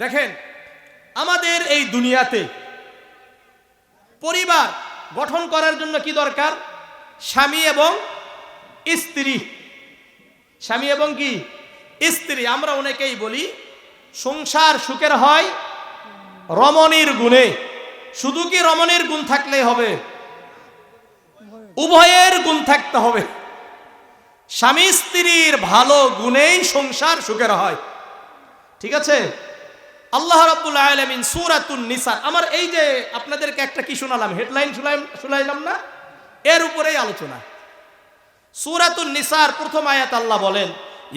দেখেন, আমাদের এই দুনিয়াতে পরিবার গঠন করার জন্য কি দরকার? স্বামী এবং স্ত্রী। স্বামী এবং কি স্ত্রী। আমরা অনেকেই বলি সংসার সুখের হয় রমণীর গুণে। শুধু কি রমণীর গুণ থাকলেই হবে? উভয়ের গুণ থাকতে হবে। স্বামী স্ত্রীর ভালো গুণেই সংসার সুখের হয়। ঠিক আছে? আল্লাহ রাব্বুল আলামিন সূরাতুন নিসা, আমার এই যে আপনাদেরকে একটা কি শোনালাম, হেডলাইন শোনাইলাম না, এর উপরেই আলোচনা। সূরাতুন নিসার প্রথম আয়াত আল্লাহ বলেন,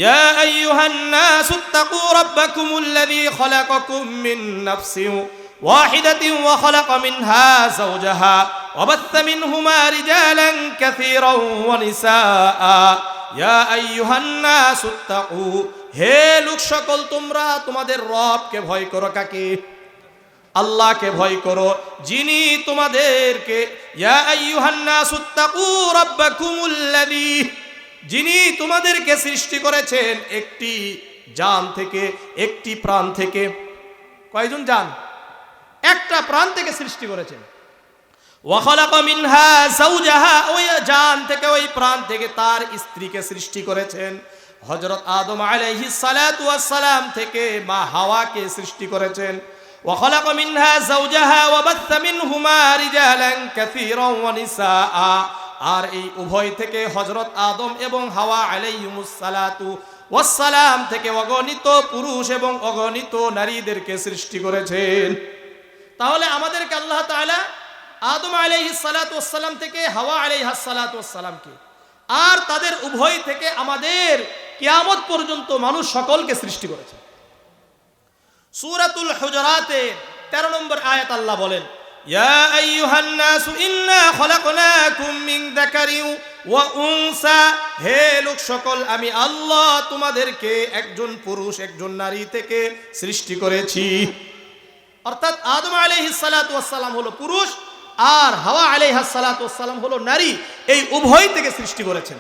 ইয়া আইয়ুহান নাসুত্তাকু রাব্বাকুমুল্লাযী খালাকাকুম মিন নাফসিন ওয়াহিদাতিন ওয়া খালাকা মিনহা যাওজাহা ওয়া বাথা মিনহুমা রিজালান কাসীরান ওয়া নিসাআ ইয়া আইয়ুহান নাসুত্তাকু, হে লোক সকল তোমরা তোমাদের রবকে ভয় করো। কাকে? আল্লাহকে ভয় করো, যিনি তোমাদেরকে, ইয়া আইয়ুহান নাসুত্তাকু রাব্বাকুমুল্লাযী, যিনি তোমাদেরকে সৃষ্টি করেছেন একটি জান থেকে, একটি প্রাণ থেকে। কয়জন জান? একটা প্রাণ থেকে সৃষ্টি করেছেন। ওয়া খালাকা মিনহা যাওজাহা, ওই জান থেকে, ওই প্রাণ থেকে তার স্ত্রীকে সৃষ্টি করেছেন। হযরত আদম আলাইহিস সালাতু ওয়াস সালাম থেকে মা হাওয়াকে সৃষ্টি করেছেন। ওয়া খালাকা মিনহা যাওজাহা ওয়া বাথা মিনহুমা রিজালান কাসীরান ওয়া নিসাআ, আর এই উভয় থেকে হযরত আদম এবং হাওয়া আলাইহিমুস সালাতু ওয়াস সালাম থেকে অগণিত পুরুষ এবং অগণিত নারীদেরকে সৃষ্টি করেছেন। তাহলে আমাদেরকে আল্লাহ তাআলা আদম আলাইহিস সালাতু ওয়াস সালাম থেকে হাওয়া আলাইহাস সালাতু ওয়াস সালামকে, আর তাদের উভয় থেকে আমাদের কিয়ামত পর্যন্ত মানুষ সকলকে সৃষ্টি করেছে। সূরাতুল হুজুরাতে 13 নম্বর আয়াত আল্লাহ বলেন, ইয়া আইয়ুহান নাসু ইন্না খলাকনাকুম মিন যাকারিন ওয়া উনসা, হে লোক সকল আমি আল্লাহ তোমাদেরকে একজন পুরুষ একজন নারী থেকে সৃষ্টি করেছি। অর্থাৎ আদম আলাইহিস সালাতু ওয়াস সালাম হলো পুরুষ আর হাওয়া আলাইহাস সালাতু ওয়াস সালাম হলো নারী, এই উভয় থেকে সৃষ্টি করেছেন।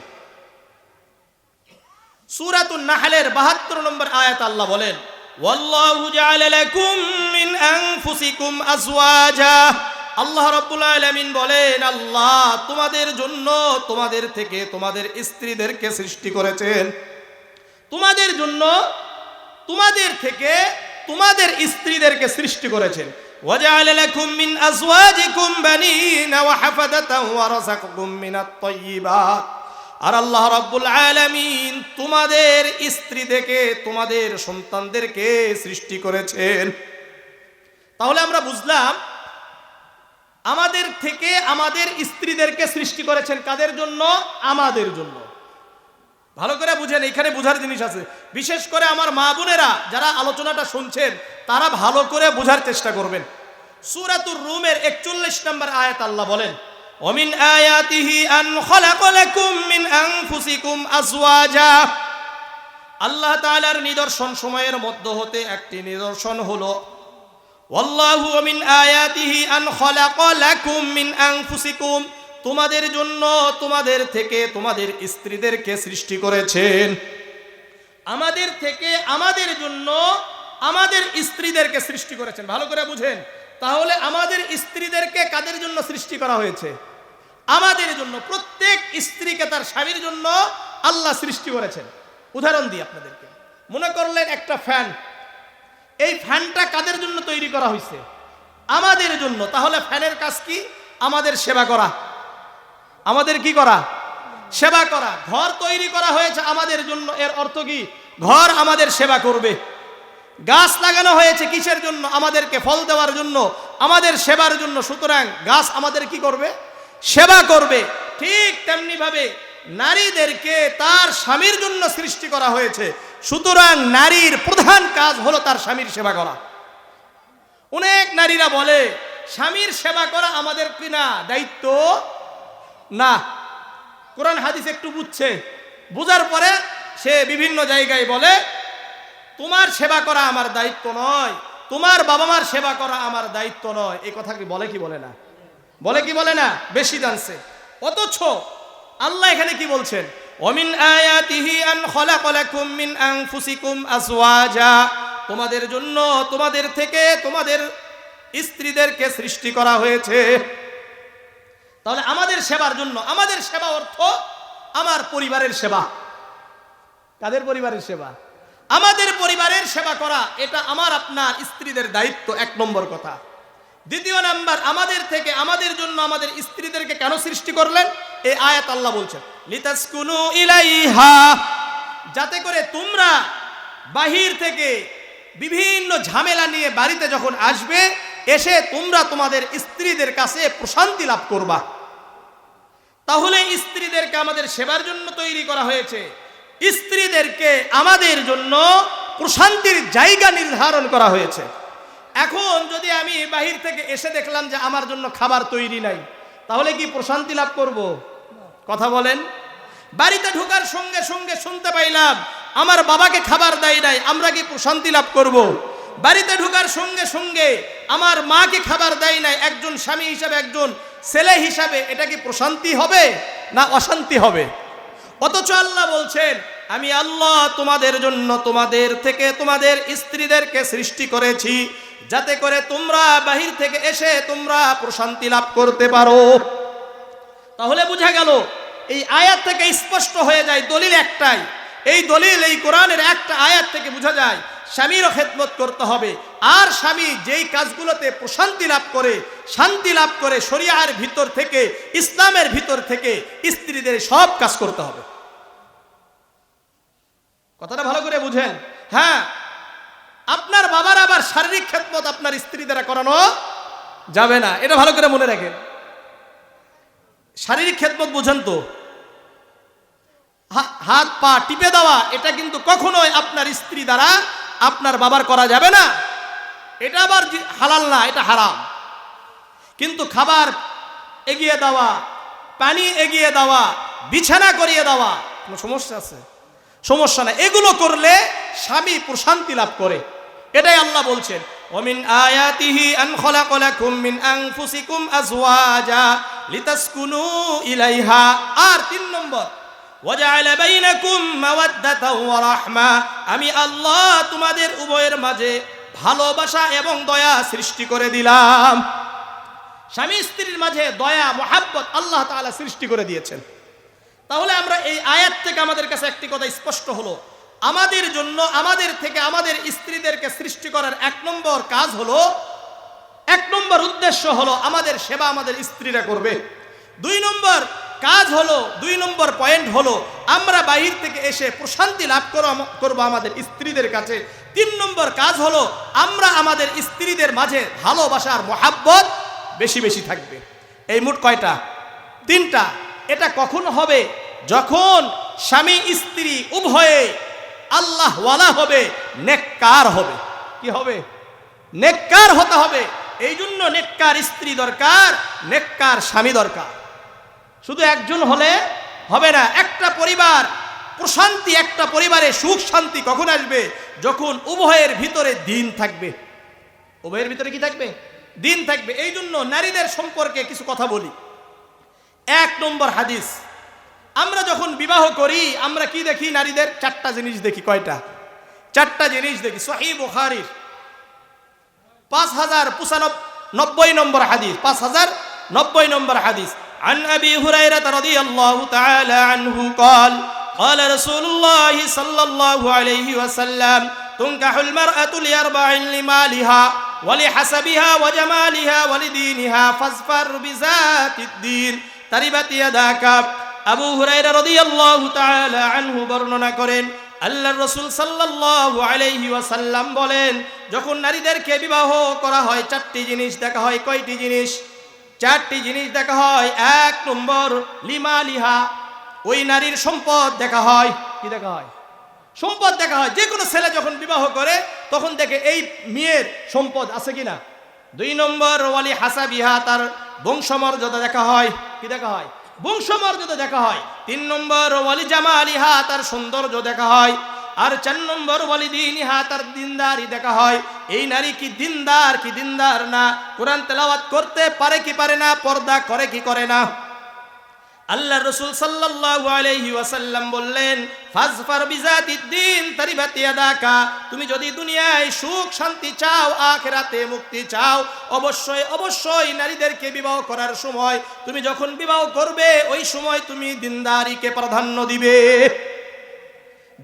সূরাতুন নাহলের 72 নম্বর আয়াত আল্লাহ বলেন, ওয়াল্লাহু জাআলা লাকুম মিন আনফুসিকুম আজওয়াজা, আল্লাহ রাব্বুল আলামিন বলেন আল্লাহ তোমাদের জন্য তোমাদের থেকে তোমাদের স্ত্রীদেরকে সৃষ্টি করেছেন। তোমাদের জন্য তোমাদের থেকে তোমাদের স্ত্রীদেরকে সৃষ্টি করেছেন। ওয়াজআলা লাকুম মিন আজওয়াজিকুম বানিনা ওয়া হাফাদাতান ওয়া রাযাকাকুম মিনাত তাইয়্যিবাত, আর আল্লাহ রাব্বুল আলামিন তোমাদের স্ত্রী থেকে তোমাদের সন্তানদেরকে সৃষ্টি করেছেন। তাহলে আমরা বুঝলাম আমাদের থেকে আমাদের স্ত্রীদেরকে সৃষ্টি করেছেন কাদের জন্য? আমাদের জন্য। ভালো করে বুঝেন, এখানে বুঝার জিনিস আছে। বিশেষ করে আমার মা বোনেরা যারা আলোচনাটা শুনছেন তারা ভালো করে বুঝার চেষ্টা করবেন। সূরাতুর রুমের 41 নম্বর আয়াত আল্লাহ বলেন, ওমিন আয়াতিহি আন খালাকা লাকুম মিন আনফুসিকুম আজওয়াজা, আল্লাহ তাআলার নিদর্শন সময়ের মধ্য হতে একটি নিদর্শন হলো ওয়াল্লাহু মিন আয়াতিহি আন খালাকা লাকুম মিন আনফুসিকুম, তোমাদের জন্য তোমাদের থেকে তোমাদের স্ত্রীদেরকে সৃষ্টি করেছেন। আমাদের থেকে আমাদের জন্য আমাদের স্ত্রীদেরকে সৃষ্টি করেছেন। ভালো করে বুঝেন। তাহলে আমাদের স্ত্রীদেরকে কাদের জন্য সৃষ্টি করা হয়েছে? আমাদের জন্য। প্রত্যেক স্ত্রীকে তার স্বামীর জন্য আল্লাহ সৃষ্টি করেছেন। উদাহরণ দিই আপনাদেরকে। মনে করলেন একটা ফ্যান, এই ফ্যানটা কাদের জন্য তৈরি করা হয়েছে? আমাদের জন্য। তাহলে ফ্যানের কাজ কি? আমাদের সেবা করা। আমাদের কি করা? সেবা করা। ঘর তৈরি করা হয়েছে আমাদের জন্য, এর অর্থ কি? ঘর আমাদের সেবা করবে। গাছ লাগানো হয়েছে কিসের জন্য? আমাদেরকে ফল দেওয়ার জন্য, আমাদের সেবার জন্য। সুতরাং গাছ আমাদের কি করবে? সেবা করবে। ঠিক তেমনি ভাবে নারীদেরকে তার স্বামীর জন্য সৃষ্টি করা হয়েছে। সুতরাং নারীর প্রধান কাজ হলো তার স্বামীর সেবা করা। অনেক নারীরা বলে স্বামীর সেবা করা আমাদের কিনা দায়িত্ব না। কোরআন হাদিস একটু বুঝছে, বুঝার পরে সে বিভিন্ন জায়গায় বলে তোমার সেবা করা আমার দায়িত্ব নয়, তোমার বাবা মার সেবা করা আমার দায়িত্ব নয়। এই কথা কি বলে? কি বলে না? বলে কি বলে না? বেশি জানছে। অথচ আল্লাহ এখানে কি বলছেন? ওমিন আয়াতিহি আন খালাকা লাকুম মিন আনফুসিকুম আজওয়াজা, তোমাদের জন্য তোমাদের থেকে তোমাদের স্ত্রীদেরকে সৃষ্টি করা হয়েছে। তাহলে আমাদের সেবার জন্য, আমাদের সেবা অর্থ আমার পরিবারের সেবা। কাদের পরিবারের সেবা? আমাদের পরিবারের সেবা করা, এটা আমার আপনার স্ত্রীদের দায়িত্ব, এক নম্বর কথা। দ্বিতীয় নাম্বার, আমাদের থেকে আমাদের জন্য আমাদের স্ত্রীদেরকে কেন সৃষ্টি করলেন? এই আয়াত আল্লাহ বলছেন লিতাসকুনু ইলাইহা, যাতে করে তোমরা বাহির থেকে বিভিন্ন ঝামেলা নিয়ে বাড়িতে যখন আসবে, এসে তোমরা তোমাদের স্ত্রীদের কাছে প্রশান্তি লাভ করবা। তাহলে স্ত্রীদেরকে আমাদের সেবার জন্য তৈরি করা হয়েছে, স্ত্রীদেরকে আমাদের জন্য প্রশান্তির জায়গা নির্ধারণ করা হয়েছে। এখন যদি আমি বাহির থেকে এসে দেখলাম যে আমার জন্য খাবার তৈরি নাই, তাহলে কি প্রশান্তি লাভ করব? কথা বলেন। বাড়িতে ঢোকার সঙ্গে সঙ্গে শুনতে পাইলাম আমার বাবাকে খাবার দেয় নাই, আমরা কি প্রশান্তি লাভ করব? বাড়িতে ঢোকার সঙ্গে সঙ্গে আমার মাকে খাবার দেয় নাই, একজন স্বামী হিসাবে, একজন ছেলে হিসাবে, এটা কি প্রশান্তি হবে না অশান্তি হবে? অথচ আল্লাহ বলছেন আমি আল্লাহ তোমাদের জন্য তোমাদের থেকে তোমাদের স্ত্রীদেরকে সৃষ্টি করেছি, যাতে করে তোমরা বাহির থেকে এসে তোমরা প্রশান্তি লাভ করতে পারো। তাহলে বোঝা গেল, এই আয়াত থেকে স্পষ্ট হয়ে যায় দলিল একটাই। এই দলিল এই কোরআনের একটা আয়াত থেকে বোঝা যায় স্বামীরও খেদমত করতে হবে। আর স্বামী যেই কাজগুলোতে প্রশান্তি লাভ করে, শান্তি লাভ করে, শরিয়ার ভিতর থেকে, ইসলামের ভিতর থেকে স্ত্রীদের সব কাজ করতে হবে। কথাটা ভালো করে বুঝেন। হ্যাঁ, আপনার বাবার আবার শারীরিক খেদমত আপনার স্ত্রী দ্বারা করানো যাবে না, এটা ভালো করে মনে রাখেন। শারীরিক খেদমত বুঝেন তো, হাত পা টিপে দেওয়া, এটা কিন্তু কখনোই আপনার স্ত্রী দ্বারা আপনার বাবার করা যাবে না। এটা আবার হালাল না, এটা হারাম। কিন্তু খাবার এগিয়ে দেওয়া, পানি এগিয়ে দেওয়া, বিছানা করিয়ে দেওয়া, কোনো সমস্যা আছে? সমস্যা না। এগুলো করলে স্বামী প্রশান্তি লাভ করে। এটাই আল্লাহ বলছেন ওমিন আয়াতিহি আন খালাকা লাকুম মিন আনফুসিকুম আজওয়াজা লিতাসকুনু ইলাইহা। আর 3 নম্বর, ওয়াজআলা বাইনাকুম মাওয়াদ্দাতাও ওয়া রাহমা, আমি আল্লাহ তোমাদের উভয়ের মাঝে ভালোবাসা এবং দয়া সৃষ্টি করে দিলাম। স্বামী স্ত্রীর মাঝে দয়া, মহাব্বত আল্লাহ তাআলা সৃষ্টি করে দিয়েছেন। তাহলে আমরা এই আয়াত থেকে আমাদের কাছে একটি কথা স্পষ্ট হলো, আমাদের জন্য আমাদের থেকে আমাদের স্ত্রীদেরকে সৃষ্টি করার 1 নম্বর কাজ হলো, 1 নম্বর উদ্দেশ্য হলো আমাদের সেবা আমাদের স্ত্রীরা করবে। 2 নম্বর কাজ হলো, 2 নম্বর পয়েন্ট হলো আমরা বাহির থেকে এসে প্রশান্তি লাভ করব আমাদের স্ত্রীদের কাছে। 3 নম্বর কাজ হলো আমরা আমাদের স্ত্রীদের মাঝে ভালোবাসার মহাব্বত বেশি বেশি থাকবে। এই মোট কয়টা? 3টা। এটা কখন হবে? যখন স্বামী স্ত্রী উভয়ে আল্লাহ ওয়ালা হবে, নেককার হবে। কি হবে? নেককার হতে হবে। এই জন্য নেককার স্ত্রী দরকার, নেককার স্বামী দরকার। শুধু একজন হলে হবে না। একটা পরিবার প্রশান্তি, একটা পরিবারে সুখ শান্তি কখন আসবে? যখন উভয়ের ভিতরে দিন থাকবে। উভয়ের ভিতরে কি থাকবে? দিন থাকবে। এই জন্য নারীদের সম্পর্কে কিছু কথা বলি। 1 নম্বর হাদিস, আমরা যখন বিবাহ করি আমরা কি দেখি? নারীদের 4টা জিনিস দেখি। কয়টা? 4টা জিনিস দেখি। সহিহ বুখারীর 5090 নম্বর হাদিস, 5090 নম্বর হাদিস। عن أبي هريرة رضي الله تعالى عنه قال قال رسول الله صلى الله عليه وسلم تنكح المرأة لأربع: لمالها ولحسبها وجمالها ولدينها فاظفر بذات الدين تربت يداك। আবু হুরায়রা রাদিয়াল্লাহু তাআলা আনহু বর্ণনা করেন, আল্লাহর রাসূল সাল্লাল্লাহু আলাইহি ওয়াসাল্লাম বলেন, যখন নারীদেরকে বিবাহ করা হয় 4টি জিনিস দেখা হয়। কয়টি জিনিস? 4টি জিনিস দেখা হয়। 1 নম্বর লিমালিহা, ওই নারীর সম্পদ দেখা হয়। কি দেখা হয়? সম্পদ দেখা হয়। যে কোনো ছেলে যখন বিবাহ করে তখন দেখে এই মেয়ের সম্পদ আছে কিনা। 2 নম্বর ওয়ালি হাসাবিহা, তার বংশমর্যাদা দেখা হয়। কি দেখা হয়? বংশমর্যাদা দেখা হয়। 3 নম্বর ওয়ালি জামালিহা, তার সৌন্দর্য দেখা হয়। আর 4 নম্বর ওয়ালি দীনিহা, তার দিনদারি দেখা হয়। এই নারী কি দিনদার কি দিনদার না, কোরআন তেলাওয়াত করতে পারে কি পারে না, পর্দা করে কি করে না। আল্লাহ রাসূল সাল্লাল্লাহু আলাইহি ওয়াসাল্লাম বললেন, ফাজফার বিজাতিদ্দিন তারিবাত ইয়াদাকা, তুমি যদি দুনিয়ায় সুখ শান্তি চাও, আখিরাতে মুক্তি চাও, অবশ্যই অবশ্যই নারীদেরকে বিবাহ করার সময় তুমি যখন বিবাহ করবে ওই সময় তুমি দিনদারিকে প্রাধান্য দিবে।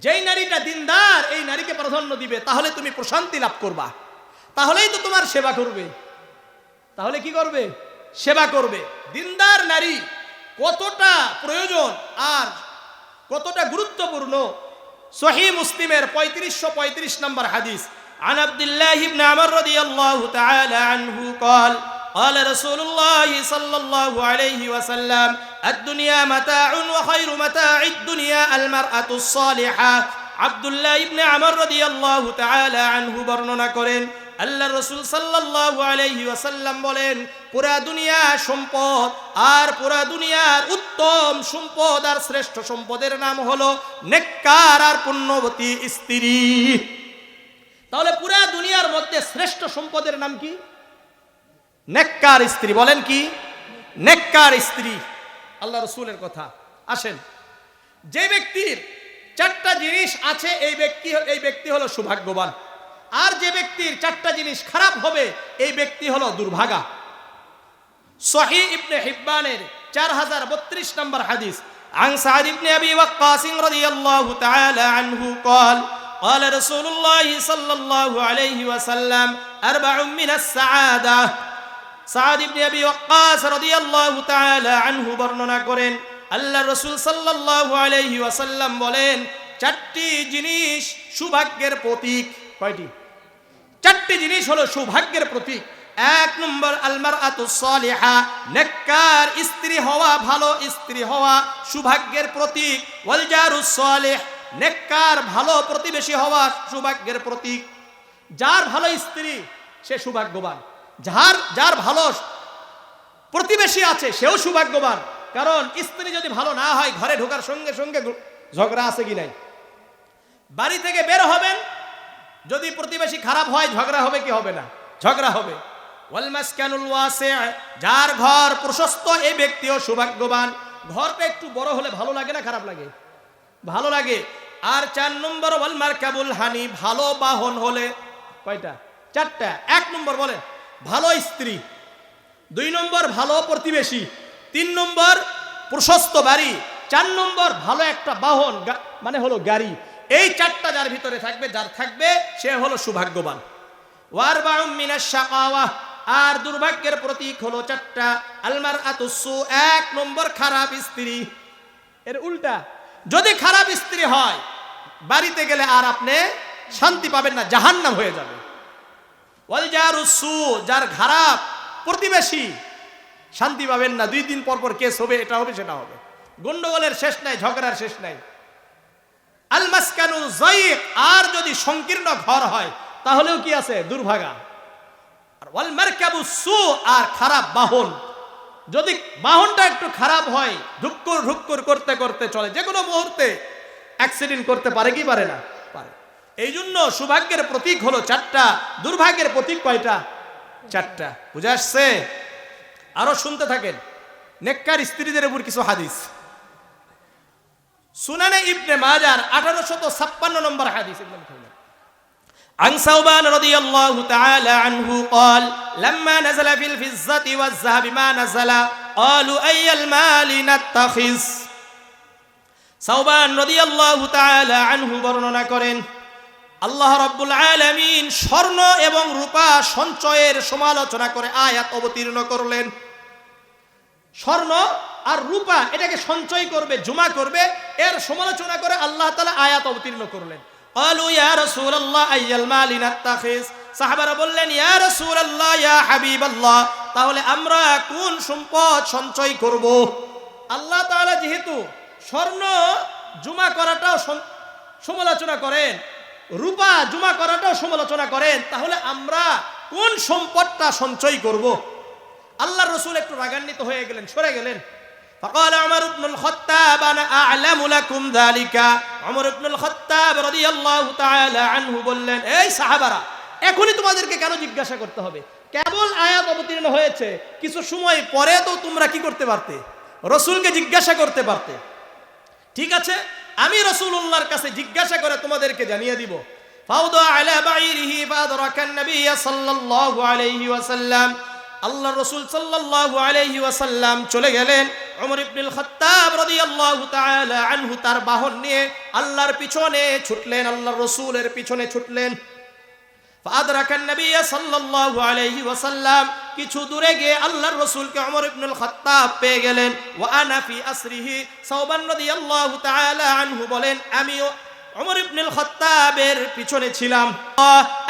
যেই নারীটা দিনদার এই নারীকে প্রাধান্য দিবে, তাহলে তুমি প্রশান্তি লাভ করবা, তাহলেই তো তোমার সেবা করবে, তাহলে কি করবে? সেবা করবে। দিনদার নারী কতটা প্রয়োজন আর কতটা গুরুত্বপূর্ণ, সহিহ মুসলিমের 3535 নম্বর হাদিস, আন আব্দুল্লাহ ইবনে আমর রাদিয়াল্লাহু তাআলা আনহু قال قال رسول الله صلى الله عليه وسلم الدنيا متاع وخير متاع الدنيا المرأة الصالحة। আব্দুল্লাহ ইবনে আমর রাদিয়াল্লাহু তাআলা আনহু বর্ণনা করেন, আল্লাহ রাসূল সাল্লাল্লাহু আলাইহি ওয়াসাল্লাম বলেন, পুরা দুনিয়া সম্পদ আর পুরা দুনিয়ার উত্তম সম্পদ আর শ্রেষ্ঠ সম্পদের নাম হলো নেককার আর পুণ্যবতী স্ত্রী। তাহলে পুরা দুনিয়ার মধ্যে শ্রেষ্ঠ সম্পদের নাম কি? নেককার স্ত্রী। বলেন কি? নেককার স্ত্রী। আল্লাহ রাসূলের কথা। আসেন, যে ব্যক্তির চারটা জিনিস আছে এই ব্যক্তি হলো সৌভাগ্যবান, আর যে ব্যক্তির চারটা জিনিস খারাপ হবে এই ব্যক্তি হলো দুর্ভাগা। সহিহ ইবনে হিব্বানের 4032 নম্বর হাদিস, আন সাদ ইবনে আবি ওয়াক্কাস রাদিয়াল্লাহু তাআলা আনহু قال قال رسول الله صلى الله عليه وسلم اربع من السعاده। সাদ ইবনে আবি ওয়াক্কাস রাদিয়াল্লাহু তাআলা আনহু বর্ণনা করেন, আল্লাহ রাসূল সাল্লাল্লাহু আলাইহি ওয়াসাল্লাম বলেন, চারটি জিনিস সৌভাগ্যের প্রতীক। কয়টি? চারটি জিনিস হলো সৌভাগ্যের প্রতীক। এক নম্বর আল মারআতুস সালিহা, নেককার স্ত্রী হওয়া, ভালো স্ত্রী হওয়া সৌভাগ্যের প্রতীক। ওয়াল জারুস সালিহ, নেককার ভালো প্রতিবেশী হওয়া সৌভাগ্যের প্রতীক। যার ভালো স্ত্রী সে সৌভাগ্যবান, যার ভালো প্রতিবেশী আছে সেও সৌভাগ্যবান। কারণ স্ত্রী যদি ভালো না হয়, ঘরে ঢোকার সঙ্গে সঙ্গে ঝগড়া আছে কি নাই? বাড়ি থেকে বের হবেন, যদি প্রতিবেশী খারাপ হয় ঝগড়া হবে কি হবে না? ঝগড়া হবে। ওয়াল মাসকানুল ওয়াসি', যার ঘর প্রশস্ত এই ব্যক্তিও সৌভাগ্যবান। ঘরটা একটু বড় হলে ভালো লাগে না খারাপ লাগে? ভালো লাগে। আর 4 নম্বর ওয়াল মারকাবুল হানি, ভালো বাহন হলে। কয়টা? 4টা। 1 নম্বর বলেন ভালো স্ত্রী, 2 নম্বর ভালো প্রতিবেশী, 3 নম্বর প্রশস্ত বাড়ি, 4 নম্বর ভালো একটা বাহন মানে হলো গাড়ি। এই 4টা যার ভিতরে থাকবে, যার থাকবে সে হলো সৌভাগ্যবান। ওয়ারবাউম মিনাশ শাকাওয়া, আর দুর্ভাগ্যের প্রতীক হলো 4টা। আল মারআতুস সু, 1 নম্বর খারাপ স্ত্রী। এর উল্টা, যদি খারাপ স্ত্রী হয় বাড়িতে গেলে আর আপনি শান্তি পাবেন না, জাহান্নাম হয়ে যাবে। ওয়াল জারুস সু, যার খারাপ প্রতিবেশী, শান্তি পাবেন না, 2 দিন পর পর কেস হবে, এটা হবে সেটা হবে, গন্ডগোলের শেষ নাই, ঝগড়ার শেষ নাই। আল মাসকানুল যায়িক, আর যদি সংকীর্ণ ঘর হয় তাহলেও কি আছে? দুর্ভাগা। আর ওয়াল মারকাবুস সু, আর খারাপ বাহন, যদি বাহনটা একটু খারাপ হয়, ধুক্কুর ধুক্কুর করতে করতে চলে, যে কোনো মুহূর্তে অ্যাক্সিডেন্ট করতে পারে কি পারে না? পারে। এই জন্য সৌভাগ্যের প্রতীক হলো 4টা, দুর্ভাগ্যের প্রতীক কয়টা? 4টা। বুঝে আসছে? আরো শুনতে থাকেন। নেককার স্ত্রীদের উপর কিছু হাদিস। সুনানে ইবনে মাজার 1856 নম্বর হাদিস, عن ثوبان رضي الله تعالى عنه قال لما نزل في الفضة والذهب ما نزل قالوا أي المال نتخذ। ثوبان رضي الله تعالى عنه বর্ণনা করেন, আল্লাহ রাব্বুল আলামিন স্বর্ণ এবং রূপা সঞ্চয়ের সমালোচনা করে আয়াত অবতীর্ণ করলেন। স্বর্ণ আর রূপা এটাকে সঞ্চয় করবে, জমা করবে, এর সমালোচনা করে আল্লাহ তাআলা আয়াত অবতীর্ণ করলেন। ক্বালু ইয়া রাসূলুল্লাহ আইয়াল মাল নাত্তাখিজ, সাহাবারা বললেন ইয়া রাসূলুল্লাহ, ইয়া হাবিবাল্লাহ, তাহলে আমরা কোন সম্পদ সঞ্চয় করব? আল্লাহ তাআলা যেহেতু স্বর্ণ জমা করাটাও সমালোচনা করেন, রূপা জমা করাটাও সমালোচনা করেন, তাহলে আমরা কোন সম্পদটা সঞ্চয় করব? আল্লাহর রাসূল একটু রাগান্বিত হয়ে গেলেন, সরে গেলেন। فقال عمر بن الخطاب انا اعلم لكم ذلك। عمر بن الخطاب رضي الله تعالى عنه বললেন, এই সাহাবারা, এখনই তোমাদেরকে কেন জিজ্ঞাসা করতে হবে? কেবল আয়াত অবতীর্ণ হয়েছে, কিছু সময় পরে তো তোমরা কি করতে পারতে? রসুলকে জিজ্ঞাসা করতে পারতে। ঠিক আছে, আমি রাসূলুল্লাহর কাছে জিজ্ঞাসা করে তোমাদেরকে জানিয়ে দিব। ফাওদা আলা বাইরিহি ফাদরাকান নবী সাল্লাল্লাহু আলাইহি ওয়াসাল্লাম, আল্লাহ রাসূল সাল্লাল্লাহু আলাইহি ওয়াসাল্লাম চলে গেলেন। ওমর ইবনুল খাত্তাব রাদিয়াল্লাহু তাআলা আনহু তার বাহন নিয়ে আল্লাহর পিছনে ছুটলেন, আল্লাহর রাসূলের পিছনে ছুটলেন। ফাদরাকান নবী সাল্লাল্লাহু আলাইহি ওয়াসাল্লাম, কিছু দূরে গিয়ে আল্লাহর রাসূলকে ওমর ইবনুল খাত্তাব পেয়ে গেলেন। ওয়া আনা ফি আসরিহি, সাওবান রাদিয়াল্লাহু তাআলা আনহু বলেন, আমিও ওমর ইবনুল খাত্তাবের পিছনে ছিলাম।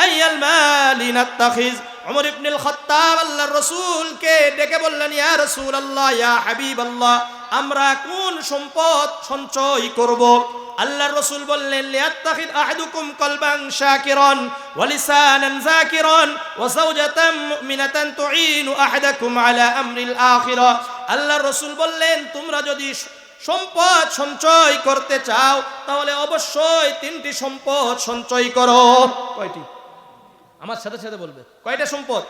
আইয়াল মালি নাত্তাখিজ, ওমর ইবনুল খাত্তাব আল্লাহর রাসূলকে ডেকে বললেন, ইয়া রাসূলুল্লাহ, ইয়া হাবিবাল্লাহ, আমরা কোন সম্পদ সঞ্চয় করব? আল্লাহর রাসূল বললেন, লিয়াত্তাখিদ আহাদুকুম কলবান শাকিরান ওয়া লিসানান যাকিরান ওয়া যাওজাতান মুমিনাতান তুঈনু আহাদাকুম আলা আমরিল আখিরাহ। আল্লাহর রাসূল বললেন, তোমরা যদি সম্পদ সঞ্চয় করতে চাও তাহলে অবশ্যই তিনটি সম্পদ সঞ্চয় করো। কয়টি? আমার সাথে সাথে বলবে কয়টা সম্পদ?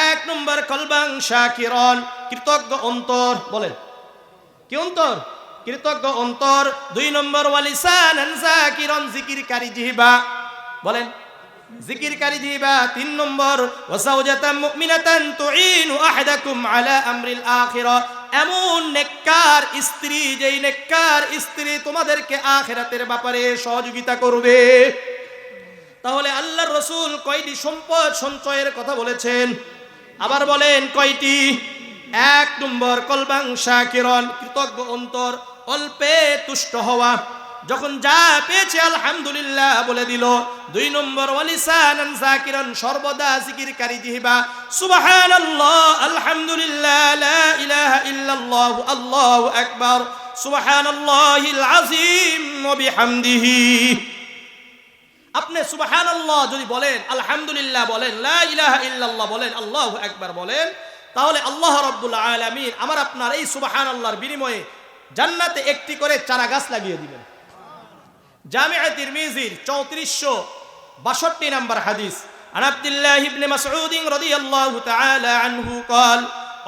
এক নম্বর কলবান শাকিরান, কৃতজ্ঞ অন্তর। বলেন কি অন্তর? কৃতজ্ঞ অন্তর। দুই নম্বর ওয়ালিসানান যাকিরান, জিকিরকারী জিহ্বা। বলেন জিকিরকারী জিহ্বা। তিন নম্বর ওয়াসাওজাতান মুমিনাতান তুঈনু আহাদাকুম আলা আমরিল আখিরাহ, এমন নেককার স্ত্রী, যেই নেককার স্ত্রী তোমাদেরকে আখিরাতের ব্যাপারে সহযোগিতা করবে। তাহলে আল্লাহর রাসূল কয়টি সম্পদ সঞ্চয়ের কথা বলেছেন? আবার বলেন কয়টি? এক নম্বর কলবান শাকিরান, কৃতজ্ঞ অন্তর, অল্পে তুষ্ট হওয়া, যখন যা পেয়েছে আলহামদুলিল্লাহ বলে দিল। দুই নম্বর ওয়ালিসানান যাকিরান, সর্বদা জিকিরকারী জিহ্বা, সুবহানাল্লাহ, আলহামদুলিল্লাহ, লা ইলাহা ইল্লাল্লাহ, আল্লাহু আকবার, সুবহানাল্লাহিল আযীম ওয়া বিহামদিহি। আপনি সুবহানাল্লাহ যদি বলেন, আলহামদুলিল্লাহ বলেন, লা ইলাহা ইল্লাল্লাহ বলেন, আল্লাহু আকবার বলেন, তাহলে আল্লাহ রাব্বুল আলামিন আমার আপনার এই সুবহানাল্লাহর বিনিময়ে জান্নাতে একটি করে চারা গাছ লাগিয়ে দিবেন। জামিআ তিরমিজির 3462 নম্বর হাদিস, আন আব্দুল্লাহ ইবনে মাসউদ রাদিয়াল্লাহু তাআলা আনহু قال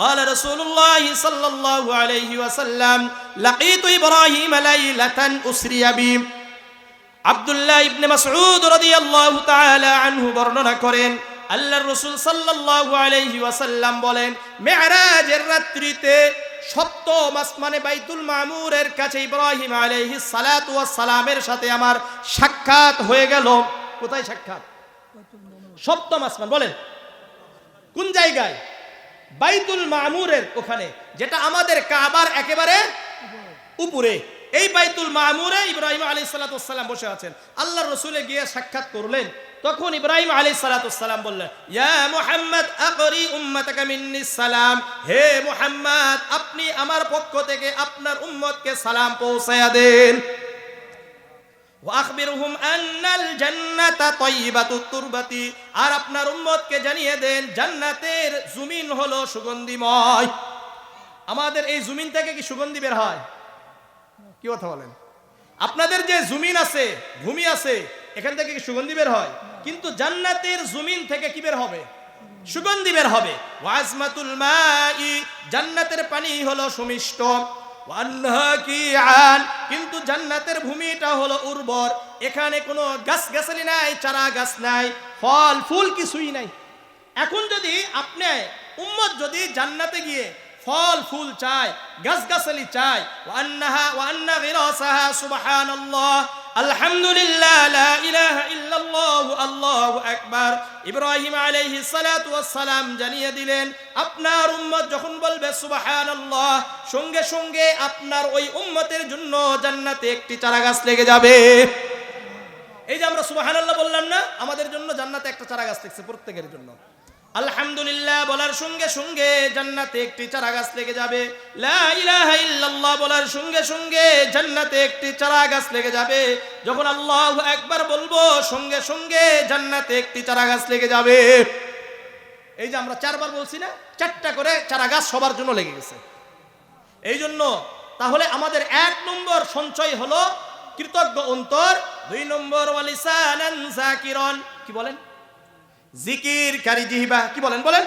قال رسول الله صلى الله عليه وسلم لقيت ابراهيم ليلة اسري بي। আব্দুল্লাহ ইবনে মাসউদ রাদিয়াল্লাহু তাআলা আনহু বর্ণনা করেন, আল্লাহর রাসূল সাল্লাল্লাহু আলাইহি ওয়াসাল্লাম বলেন, মেরাজের রাত্রিতে সপ্তম আসমানে বাইতুল মামুরের কাছে ইব্রাহিম আলাইহিস সালাতু ওয়াস সালামের সাথে আমার সাক্ষাৎ হয়ে গেল। কোথায় সাক্ষাৎ? সপ্তম আসমান। বলেন কোন জায়গায়? বাইতুল মামুরের ওখানে, যেটা আমাদের কাবার একেবারে উপরে। এই বাইতুল মামুরে ইব্রাহিম আলাইহিস সালাতু ওয়াস সালাম বসে আছেন। আল্লাহর রাসূলে গিয়ে সাক্ষাৎ করলেন। তখন ইব্রাহিম আলাইহিস সালাতু ওয়াস সালাম বললেন, ইয়া মুহাম্মদ আকরি উম্মাতাকা মিন্নি সালাম, হে মুহাম্মদ, আপনি আমার পক্ষ থেকে আপনার উম্মতকে সালাম পৌঁছায়া দেন। ওয়া আখবিরহুম আন্নাল জান্নাতা তাইয়্যিবাতুত তুরবাতি, আর আপনার উম্মতকে জানিয়ে দেন জান্নাতের জমিন হলো সুগন্ধিময়। আমাদের এই জমিন থেকে কি সুগন্ধি বের হয়? কি কথা বলেন? আপনাদের যে জমিন আছে, ভূমি আছে, এখান থেকে কি সুগন্ধি বের হয়? কিন্তু জান্নাতের জমিন থেকে কি বের হবে? সুগন্ধি বের হবে। ওয়াজমাতুল মাই, জান্নাতের পানি হলো সুমিষ্ট। ওয়ান্নাকিআন, কিন্তু জান্নাতের ভূমিটা হলো উর্বর, এখানে কোনো গাছগাছালি নাই, চারা গাছ নাই, ফল ফুল কিছুই নাই। এখন যদি আপনি উম্মত যদি জান্নাতে গিয়ে ফল ফুল চায়, গাছগাছালি চায়, ওয়ান্না গিরাসাহা সুবহানাল্লাহ, আলহামদুলিল্লাহ, লা ইলাহা ইল্লাল্লাহ, আল্লাহু আকবার, ইব্রাহিম আলাইহিস সালাতু ওয়াস সালাম জানিয়ে দিলেন, আপনার উম্মত যখন বলবে সুবহানাল্লাহ, সঙ্গে সঙ্গে আপনার ওই উম্মতের জন্য জান্নাতে একটি চারা গাছ লেগে যাবে। এই যে আমরা সুবহানাল্লাহ বললাম না, আমাদের জন্য জান্নাতে একটা চারা গাছ লেগেছে প্রত্যেকের জন্য। আলহামদুলিল্লাহ বলার সঙ্গে সঙ্গে জান্নাতে একটি চারা গাছ লেগে যাবে। লা ইলাহা ইল্লাল্লাহ বলার সঙ্গে সঙ্গে জান্নাতে একটি চারা গাছ লেগে যাবে। যখন আল্লাহু আকবার বলবো, সঙ্গে সঙ্গে জান্নাতে একটি চারা গাছ লেগে যাবে। এই যে আমরা চারবার বলছি না, চারটা করে চারা গাছ সবার জন্য লেগে গেছে। এই জন্য তাহলে আমাদের এক নম্বর সঞ্চয় হলো কৃতজ্ঞ অন্তর। দুই নম্বর ওয়ালিসানান যাকিরান, কি বলেন? জিকিরকারী জিহ্বা। কি বলেন? বলেন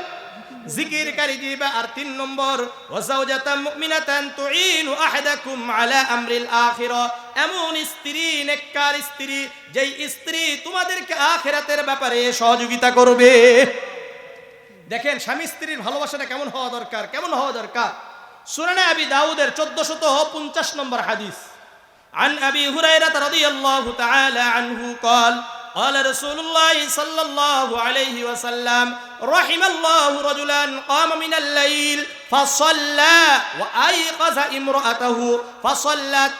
জিকিরকারী জিহ্বা। আর 3 নম্বর ওয়াজাওজাতাম মুমিনাতান তুঈনু আহাদাকুম আলা আমরিল আখিরা, এমন স্ত্রী, নেককার স্ত্রী, যেই স্ত্রী তোমাদেরকে আখিরাতের ব্যাপারে সহযোগিতা করবে। দেখেন স্বামী স্ত্রীর ভালোবাসাটা কেমন হওয়া দরকার, কেমন হওয়া দরকার। সুনানে আবি দাউদের 1450 নম্বর হাদিস, عن أبي هريرة رضي الله تعالى عنه قال قال رسول الله صلى الله عليه وسلم رحم الله رجلا قام من الليل فصلى وأيقظ امرأته فصلت।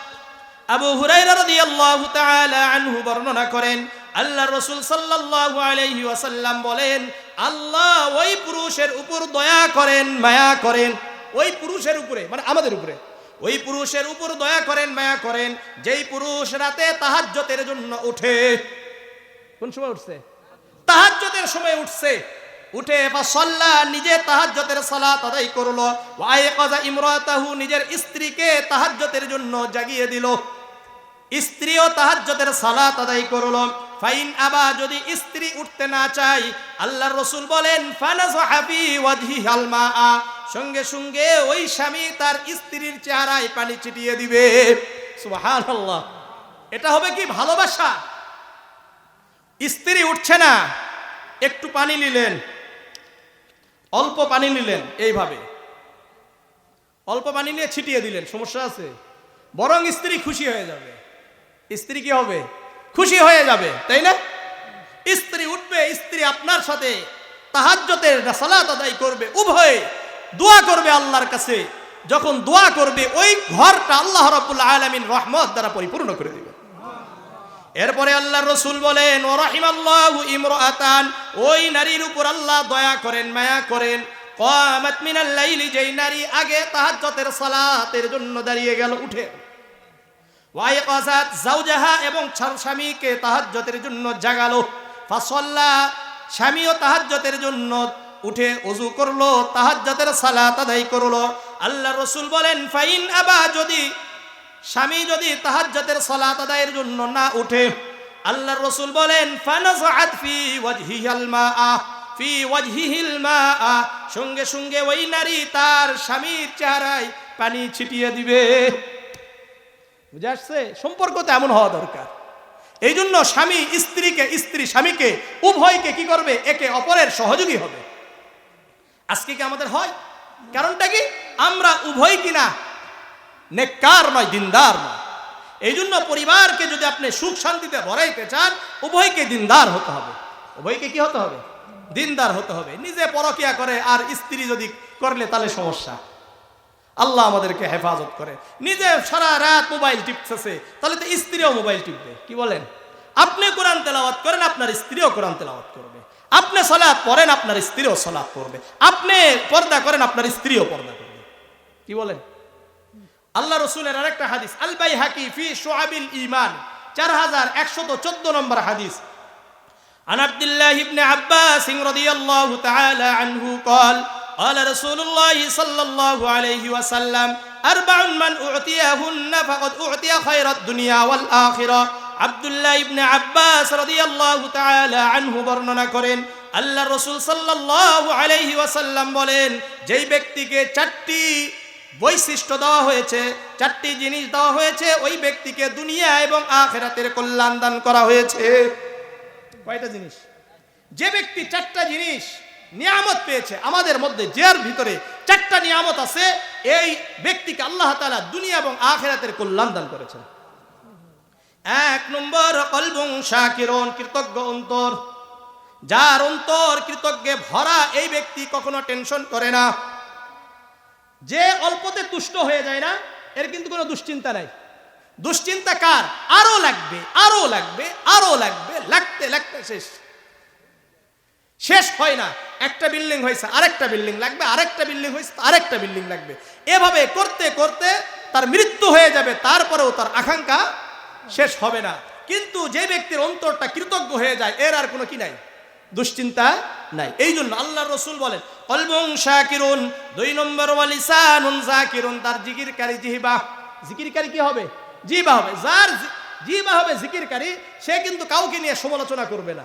আবু হুরায়রা রাদিয়াল্লাহু তাআলা আনহু বর্ণনা করেন, আল্লাহর রাসূল সাল্লাল্লাহু আলাইহি ওয়াসাল্লাম বলেন, আল্লাহ ওই পুরুষের উপর দয়া করেন, মায়া করেন, ওই পুরুষের উপরে মানে আমাদের উপরে, ওই পুরুষের উপর দয়া করেন, মায়া করেন, যেই পুরুষ রাতে তাহাজ্জুদের জন্য উঠে। কোন সময় উঠছে? তাহাজ্জুদের সময় উঠছে। উঠে ফাসাল্লা, নিজে তাহাজ্জুদের সালাত আদায় করলো, ওয়া আয়কাযা ইমরাতাহু, নিজের স্ত্রীকে তাহাজ্জুদের জন্য জাগিয়ে দিল, স্ত্রীও তাহাজ্জুদের সালাত আদায় করলো। ফাইন আবা, যদি স্ত্রী উঠতে না চায়, আল্লাহর রাসূল বলেন ফানাযহা ফি ওয়াজহিল মাআ, সঙ্গে সঙ্গে ওই স্বামী তার স্ত্রীর চেহারায় পানি ছিটিয়ে দিবে। সুবহানাল্লাহ। এটা হবে কি ভালোবাসা? স্ত্রী উঠছে না, একটু পানি নিলেন, অল্প পানি নিলেন, এইভাবে অল্প পানি নিয়ে ছিটিয়ে দিলেন, সমস্যা আছে? বরং স্ত্রী খুশি হয়ে যাবে। স্ত্রী কি হবে? খুশি হয়ে যাবে, তাই না? স্ত্রী উঠবে, স্ত্রী আপনার সাথে তাহাজ্জুদের সালাত আদায় করবে, উভয়ে দোয়া করবে আল্লাহর কাছে। যখন দোয়া করবে, ওই ঘরটা আল্লাহ রাব্বুল আলামিন রহমত দ্বারা পরিপূর্ণ করে দিবে। এরপরে আল্লাহর রাসূল বলেন ওয়া রাহিমাল্লাহু ইমরাআতান, ওই নারীর উপর আল্লাহ দয়া করেন, মায়া করেন, কামাত মিনাল লাইলি, যেই নারী আগে তাহাজ্জুদের সালাতের জন্য দাঁড়িয়ে গেল, উঠে, ওয়াইকাযাত যাওজাহা, এবং স্বামীকে তাহাজ্জুদের জন্য জাগালো, ফাসাল্লা, স্বামীও তাহাজ্জুদের জন্য উঠে ওযু করলো, তাহাজ্জুদের সালাত আদায় করলো। আল্লাহর রাসূল বলেন ফাইন আবা, যদি স্বামী যদি তাহাজ্জুদের সালাত আদায়ের জন্য না উঠে, আল্লাহর রাসূল বলেন ফানাযাআত ফি ওয়াজহিল মাআ, ফি ওয়াজহিল মাআ, সঙ্গে সঙ্গে ওই নারী তার স্বামীর চেহারায় পানি ছিটিয়ে দিবে। বুঝে আসছে? সম্পর্ক তো এমন হওয়া দরকার। এই জন্য স্বামী স্ত্রীকে, স্ত্রী স্বামীকে, উভয়কে কি করবে? একে অপরের সহযোগী হবে। আজকে কি আমাদের হয়? কারণটা কি? আমরা উভয় কিনা নেককার নয়, দিনদার নয়। এই জন্য পরিবারকে যদি আপনি সুখ শান্তিতে ভরাইতে চান, উভয়কে দিনদার হতে হবে। উভয়কে কি হতে হবে? দিনদার হতে হবে। নিজে পরকিয়া করে আর স্ত্রী যদি করলে তাহলে সমস্যা। আল্লাহ আমাদেরকে হেফাজত করে। নিজে সারা রাত মোবাইল টিপতেছে, তাহলে তো স্ত্রীও মোবাইল টিপবে। কি বলেন? আপনি কোরআন তেলাওয়াত করেন, আপনার স্ত্রীও কোরআন তেলাওয়াত করবে। আপনি সালাত পড়েন, আপনার স্ত্রীও সালাত পড়বে। আপনি পর্দা করেন, আপনার স্ত্রীও পর্দা করবে। কি বলেন? আল্লাহ রাসূলের আরেকটা হাদিস, আল বাইহাকি ফি শুআবিল ঈমান, 4114 নম্বর হাদিস, عن عبد الله بن عباس رضي الله تعالى عنه قال قال رسول الله صلى الله عليه وسلم أربع من أعطيهن فقد أعطي خير الدنيا والآخرة। عبد الله بن عباس رضي الله تعالى عنه বর্ণনা করেন, আল্লাহ রাসূল সাল্লাল্লাহু আলাইহি ওয়াসাল্লাম বলেন, যেই ব্যক্তিকে 4টি বৈশিষ্ট্য দেওয়া হয়েছে, 4টি জিনিস দেওয়া হয়েছে, ওই ব্যক্তিকে দুনিয়া এবং আখিরাতের কল্যাণ দান করা হয়েছে। কয়টা জিনিস? যে ব্যক্তি 4টা জিনিস নিয়ামত পেয়েছে, আমাদের মধ্যে যার ভিতরে 4টা নিয়ামত আছে, এই ব্যক্তিকে আল্লাহ তাআলা দুনিয়া এবং আখিরাতের কল্যাণ দান করেছেন। 1 নম্বর কলবুন শাকিরুন, কৃতজ্ঞ অন্তর। যার অন্তর কৃতজ্ঞে ভরা, এই ব্যক্তি কখনো টেনশন করে না। যে অল্পতে তুষ্ট হয়ে যায় না, এর কিন্তু কোনো দুশ্চিন্তা নাই। দুশ্চিন্তা কার? আরো লাগবে, আরো লাগবে, আরো লাগবে, লাগতে লাগতে শেষ হয় না। একটা বিল্ডিং হয়েছে, আরেকটা বিল্ডিং লাগবে, আরেকটা বিল্ডিং হয়েছে, আরেকটা বিল্ডিং লাগবে। এভাবে করতে করতে তার মৃত্যু হয়ে যাবে, তারপরেও তার আকাঙ্ক্ষা শেষ হবে না। কিন্তু যে ব্যক্তির অন্তরটা কৃতজ্ঞ হয়ে যায়, এর আর কোনো কি নাই, দুশ্চিন্তা নাই। এই জন্য আল্লাহর রাসূল বলেন কলবুন শাকিরুন। 2 নম্বর ওয়ালিসানুন যাকিরুন, তার জিকিরকারী জিহ্বা। জিকিরকারী কি হবে? জিহ্বা হবে। যার জিহ্বা হবে জিকিরকারী, সে কিন্তু কাউকে নিয়ে সমালোচনা করবে না।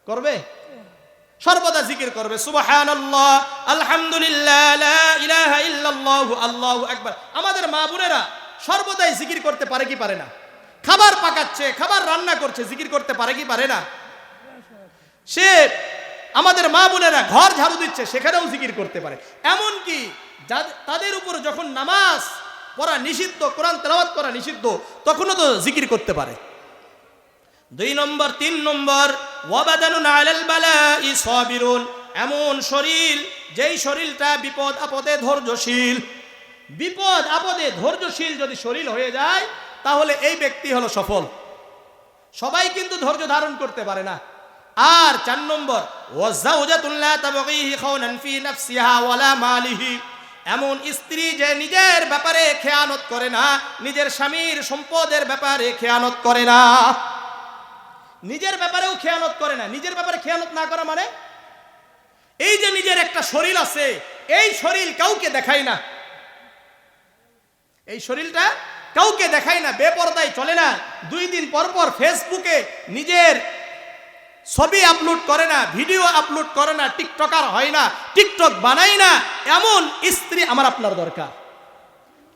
করবে? সর্বদা জিকির করবে, সুবহানাল্লাহ, আলহামদুলিল্লাহ, লা ইলাহা ইল্লাল্লাহু, আল্লাহু আকবার। আমাদের মা বোনেরা সর্বদাই জিকির করতে পারে কি পারে না? খাবার পাকাচ্ছে, খাবার রান্না করছে, জিকির করতে পারে কি পারে না? সে আমাদের মা বোনেরা ঘর ঝাড়ু দিচ্ছে, সেখানেও জিকির করতে পারে। এমনকি তাদের উপর যখন নামাজ পড়া নিষিদ্ধ, কোরআন তেলাওয়াত করা নিষিদ্ধ, তখনও তো জিকির করতে পারে। 2 নম্বর 3 নম্বর, ওয়াবাদানুন আলাল বালাই সাবিরুন, এমন শরীর যেই শরীরটা বিপদ আপদে ধৈর্যশীল। বিপদ আপদে ধৈর্যশীল যদি শরীর হয়ে যায়, তাহলে এই ব্যক্তি হলো সফল। সবাই কিন্তু ধৈর্য ধারণ করতে পারে না। আর 4 নম্বর, ওয়াজাউজাতুন লা তাবগীহি খাওনান ফি নাফসিহা ওয়ালা মালিহি, এমন স্ত্রী যে নিজের ব্যাপারে খেয়ানত করে না, নিজের স্বামীর সম্পদের ব্যাপারে খেয়ানত করে না, নিজের ব্যাপারেও খেয়ানত করে না। নিজের ব্যাপারে খেয়ানত না করা মানে এই যে নিজের একটা শরীর আছে, এই শরীর কাউকে দেখায় না, এই শরীরটা কাউকে দেখায় না, বেপরদায় চলে না। 2 দিন পর পর ফেসবুকে নিজের ছবি আপলোড করে না, ভিডিও আপলোড করে না, টিকটকার হয় না, টিকটক বানায় না। এমন স্ত্রী আমার আপনার দরকার।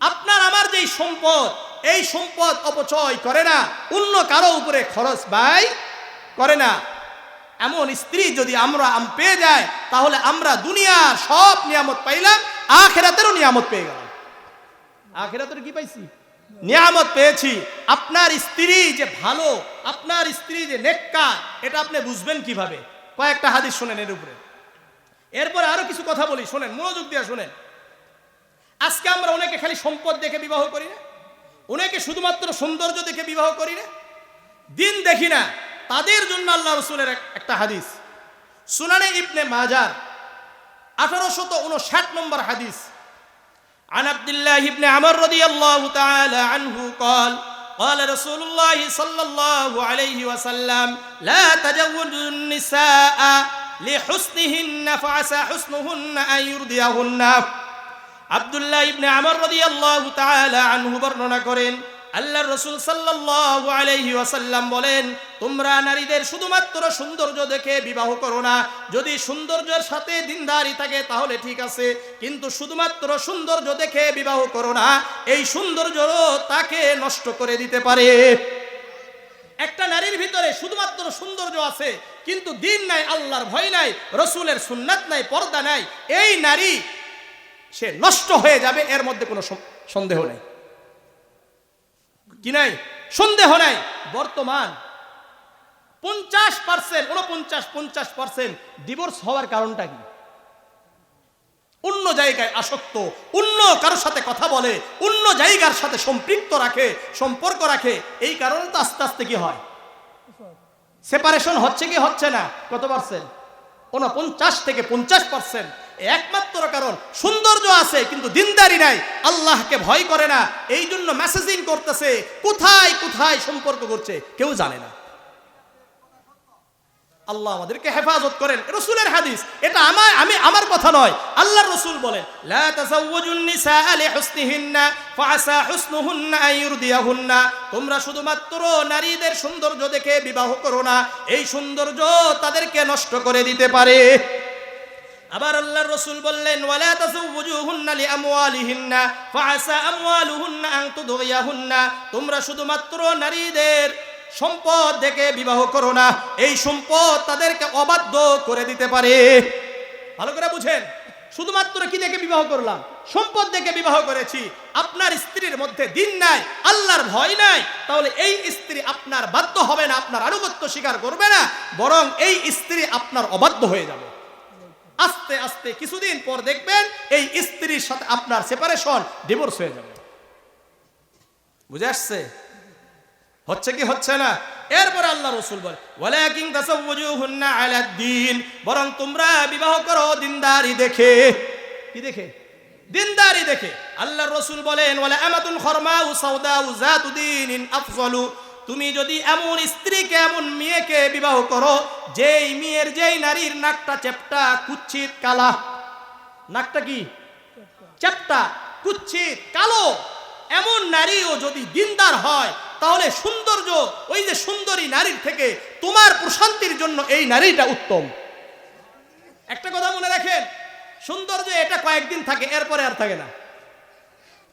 আপনার আমার যেই সম্পদ, এই সম্পদ অপচয় করে না, অন্য কারো উপরে খরচ ব্যয় করে না। এমন স্ত্রী যদি আমরা পেয়ে যাই, তাহলে আমরা দুনিয়ার সব নিয়ামত পাইলাম, আখিরাতেরও নিয়ামত পেয়ে গেলাম। আখিরাতের কি পাইছি? নিয়ামত পেয়েছি। আপনার স্ত্রী যে ভালো, আপনার স্ত্রী যে নেককার, এটা আপনি বুঝবেন কিভাবে? কয়েকটা হাদিস শুনেন এর উপরে, এরপরে আরো কিছু কথা বলি, শুনেন, মনোযোগ দিয়ে শুনেন। আজকে আমরা অনেকে খালি সম্পদ দেখে বিবাহ করি না, অনেকে শুধুমাত্র সৌন্দর্য দেখে বিবাহ করি না, দিন দেখি না। তাদের জন্য আল্লাহ রাসূলের একটা হাদিস, সুনানে ইবনে মাজাহ 1859 নম্বর হাদিস। عن عبد الله بن عمرو رضي الله تعالى عنه قال قال رسول الله صلى الله عليه وسلم لا تزوجوا النساء لحسنهن فعسى حسنهن أن يرضيهن। আব্দুল্লাহ ইবনে আমর রাদিয়াল্লাহু তাআলা আনহু বর্ণনা করেন, আল্লাহর রাসূল সাল্লাল্লাহু আলাইহি ওয়াসাল্লাম বলেন, তোমরা নারীদের শুধুমাত্র সৌন্দর্য দেখে বিবাহ করো না। যদি সৌন্দর্যের সাথে দিনদারি থাকে তাহলে ঠিক আছে, কিন্তু শুধুমাত্র সৌন্দর্য দেখে বিবাহ করো না, এই সৌন্দর্য তাকে নষ্ট করে দিতে পারে। একটা নারীর ভিতরে শুধুমাত্র সৌন্দর্য আছে, কিন্তু দিন নাই, আল্লাহর ভয় নাই, রাসূলের সুন্নাত নাই, পর্দা নাই, এই নারী সে নষ্ট হয়ে যাবে, এর মধ্যে কোনো সন্দেহ নেই। কি নাই? সন্দেহ নাই। বর্তমান 50% ডিভোর্স হওয়ার কারণটা কি? অন্য জায়গায় আসক্ত, অন্য কারোর সাথে কথা বলে, অন্য জায়গার সাথে সম্পৃক্ত রাখে, সম্পর্ক রাখে। এই কারণে তো আস্তে আস্তে কি হয়? সেপারেশন হচ্ছে কি হচ্ছে না? কত পার্সেন্ট? 49 থেকে 50%। একমাত্র কারণ সৌন্দর্য আছে কিন্তু দিনদারি নাই, আল্লাহকে ভয় করে না। এই জন্য মেসেজিং করতেছে, কোথায় কোথায় সম্পর্ক করছে কেউ জানে না। আল্লাহ আমাদেরকে হেফাজত করেন। রাসূলের হাদিস, এটা আমার কথা নয়, আল্লাহর রাসূল বলেন, লা তাযাওয়াজুন নিসা লিহুসনিহিন্না ফাআসা হুসনুহুন্না আন ইরদিয়াহুন্না। তোমরা শুধুমাত্র নারীদের সৌন্দর্য দেখে বিবাহ করো না, এই সৌন্দর্য তাদেরকে নষ্ট করে দিতে পারে। আবার আল্লাহর রাসূল বললেন, ওয়ালা তাযাওয়াজুহুন্না লিআমওয়ালিহিন্না ফাআসা আমওয়ালুহুন্না আন তুদগিয়াহুন্না। তোমরা শুধুমাত্র নারীদের সম্পদ দেখে বিবাহ করো না, এই সম্পদ তাদেরকে অবাধ্য করে দিতে পারে। ভালো করে বুঝেন, শুধুমাত্র কি দেখে বিবাহ করলাম? সম্পদ দেখে বিবাহ করেছি। আপনার স্ত্রীর মধ্যে দিন নাই, আল্লাহর ভয় নাই, তাহলে এই স্ত্রী আপনার বাধ্য হবে না, আপনার আনুগত্য স্বীকার করবে না, বরং এই স্ত্রী আপনার অবাধ্য হয়ে যাবে। আস্তে আস্তে কিছুদিন পর দেখবেন এই স্ত্রীর সাথে আপনার সেপারেশন, ডিভোর্স হয়ে যাবে। বুঝে আসছে? হচ্ছে কি হচ্ছে না? এরপর আল্লাহ রাসূল বলে, ওয়ালাকিন তাসাওওয়াজুহুন্না আলা দ্বীন, বরং তোমরা বিবাহ করো দিনদারি দেখে। কি দেখে? দিনদারি দেখে। আল্লাহর রাসূল বলেন, ওয়ালা আমাতুন খরমাউ সাওদাউ যাতু দীনিন আফযালু। তুমি যদি এমন স্ত্রীকে, এমন মেয়েকে বিবাহ করো, যেই মেয়ের, যেই নারীর নাকটা চেপটা, কুচ্ছিত, কালা। নাকটা কি? চেপটা, কুচ্ছিত, কালো। এমন নারীও যদি দিনদার হয়, তাহলে সৌন্দর্য, ওই যে সুন্দরী নারীর থেকে তোমার প্রশান্তির জন্য এই নারীটা উত্তম। একটা কথা মনে রাখেন, সৌন্দর্য এটা কয়েকদিন থাকে, এরপরে আর থাকে না।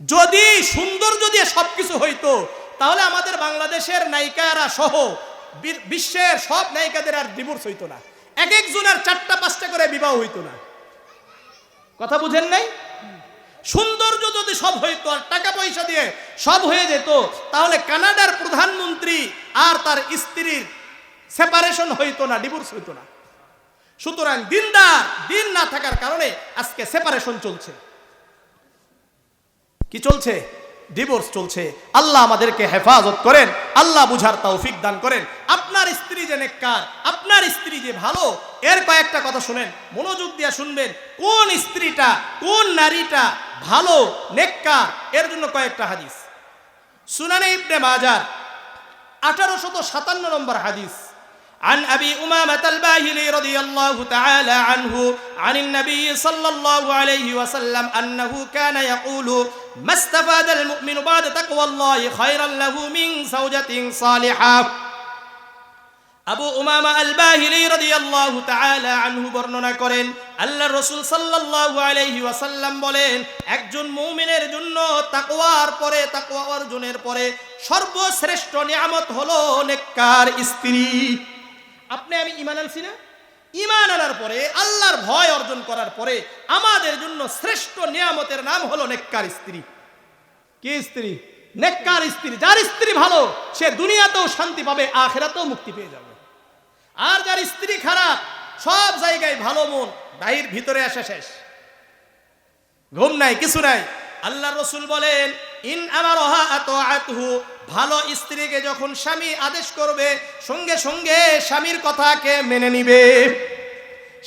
যদি সৌন্দর্য দিয়ে সবকিছু হইতো তাহলে আমাদের বাংলাদেশের নায়িকারা সহ বিশ্বের সব নায়িকাদের আর ডিভোর্স হইতো না, এক একজনের 4টা-5টা করে বিবাহ হইতো না। কথা বুঝেন নাই? সৌন্দর্য যদি সব হইতো আর টাকা পয়সা দিয়ে সব হয়ে যেত তাহলে কানাডার প্রধানমন্ত্রী আর তার স্ত্রীর সেপারেশন হইতো না, ডিভোর্স হইতো না। সুতরাং দিন না থাকার কারণে আজকে সেপারেশন চলছে। কি চলছে? ডিভোর্স চলছে। আল্লাহ আমাদেরকে হেফাজত করেন, আল্লাহ বুঝার তৌফিক দান করেন। আপনার স্ত্রী যে নেককার, আপনার স্ত্রী যে ভালো, এর কয়েকটা কথা শুনেন, মনোযোগ দিয়ে শুনবেন। কোন স্ত্রীটা, কোন নারীটা ভালো নেককার, এর জন্য কয়েকটা হাদিস। সুনানে ইবনে মাজাহ 1857 নম্বর হাদিস। عن أبي أمامة الباهلي رضي الله تعالى عنه عن النبي صلى الله عليه وسلم أنه كان يقول ما استفاد المؤمن بعد تقوى الله خيرا له من زوجة صالحة। আবু উমামা আল বাহিলি রাদিয়াল্লাহু তাআলা আনহু বর্ণনা করেন, আল্লাহর রাসূল সাল্লাল্লাহু আলাইহি ওয়াসাল্লাম বলেন, একজন মুমিনের জন্য তাকওয়ার পরে, তাকওয়া অর্জনের পরে সর্বশ্রেষ্ঠ নিয়ামত হলো নেককার স্ত্রী। আপনি আমি ঈমান আনছি না? ঈমান আনার পরে, আল্লাহর ভয় অর্জন করার পরে আমাদের জন্য শ্রেষ্ঠ নিয়ামতের নাম হলো নেককার স্ত্রী। কি স্ত্রী? নেককার স্ত্রী। যার স্ত্রী ভালো সে দুনিয়াতেও শান্তি পাবে, আখিরাতেও মুক্তি পেয়ে যাবে। আর যার স্ত্রী খারাপ, সব জায়গায় ভালো মন, বাহির ভিতরে আসে শেষ, ঘুম নাই, কিছু নাই। আল্লাহর রাসূল বলেন, ইন আমারহা আতাআতহু, ভালো স্ত্রীকে যখন স্বামী আদেশ করবে সঙ্গে সঙ্গে স্বামীর কথাকে মেনে নিবে।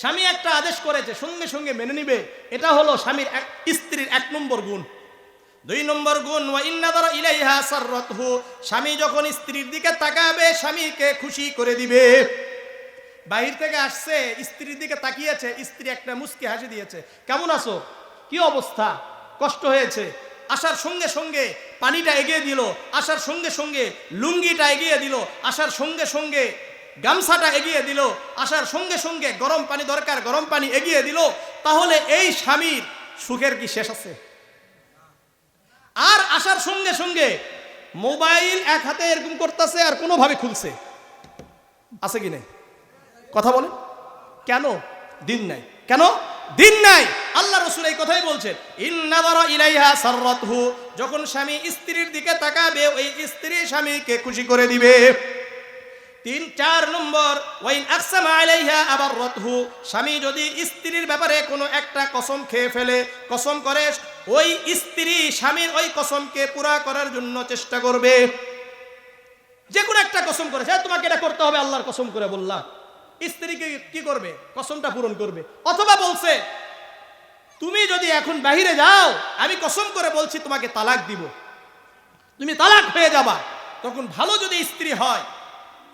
স্বামী একটা আদেশ করেছে, সঙ্গে সঙ্গে মেনে নিবে, এটা হলো স্বামীর স্ত্রীর 1 নম্বর গুণ। 2 নম্বর গুণ, ওয়া ইন্নাদারা ইলাইহা সাররাতহু, স্বামী যখন স্ত্রীর দিকে তাকাবে স্বামীকে খুশি করে দিবে। বাহির থেকে আসছে, স্ত্রীর দিকে তাকিয়েছে, স্ত্রী একটা মুচকি হাসি দিয়েছে, কেমন আছো, কি অবস্থা, কষ্ট হয়েছে, আসার সঙ্গে সঙ্গে পানিটা এগিয়ে দিল, আসার সঙ্গে সঙ্গে লুঙ্গিটা এগিয়ে দিল, আসার সঙ্গে সঙ্গে গামছাটা এগিয়ে দিল, আসার সঙ্গে সঙ্গে গরম পানি দরকার, গরম পানি এগিয়ে দিল, তাহলে এই স্বামীর সুখের কি শেষ আছে? আর আসার সঙ্গে সঙ্গে মোবাইল এক হাতে এরকম করতেছে আর কোনোভাবে খুলছে, আছে কি নাই? কথা বলে কেন? দিন নাই। কেন দিন নাই? আল্লাহ রাসূল এই কথাই বলছেন, ইন্নাদারা ইলাইহা সাররাতহু, যখন স্বামী স্ত্রীর দিকে তাকাবে ওই স্ত্রী স্বামীকে খুশি করে দিবে। 3-4 নম্বর, ওয়াইন আকসামা আলাইহা আবাররাতহু, স্বামী যদি স্ত্রীর ব্যাপারে কোনো একটা কসম খেয়ে ফেলে, কসম করে, ওই স্ত্রী স্বামীর ওই কসমকে পুরা করার জন্য চেষ্টা করবে। যে কোনো একটা কসম করেছে, তোমাকে এটা করতে হবে, আল্লাহর কসম করে বললাম, স্ত্রীকে কি করবে? কসমটা পূরণ করবে। অথবা বলছে, তুমি যদি এখন বাহিরে যাও, আমি কসম করে বলছি তোমাকে তালাক দিব, তুমি তালাক হয়ে যাবা। তখন ভালো যদি স্ত্রী হয়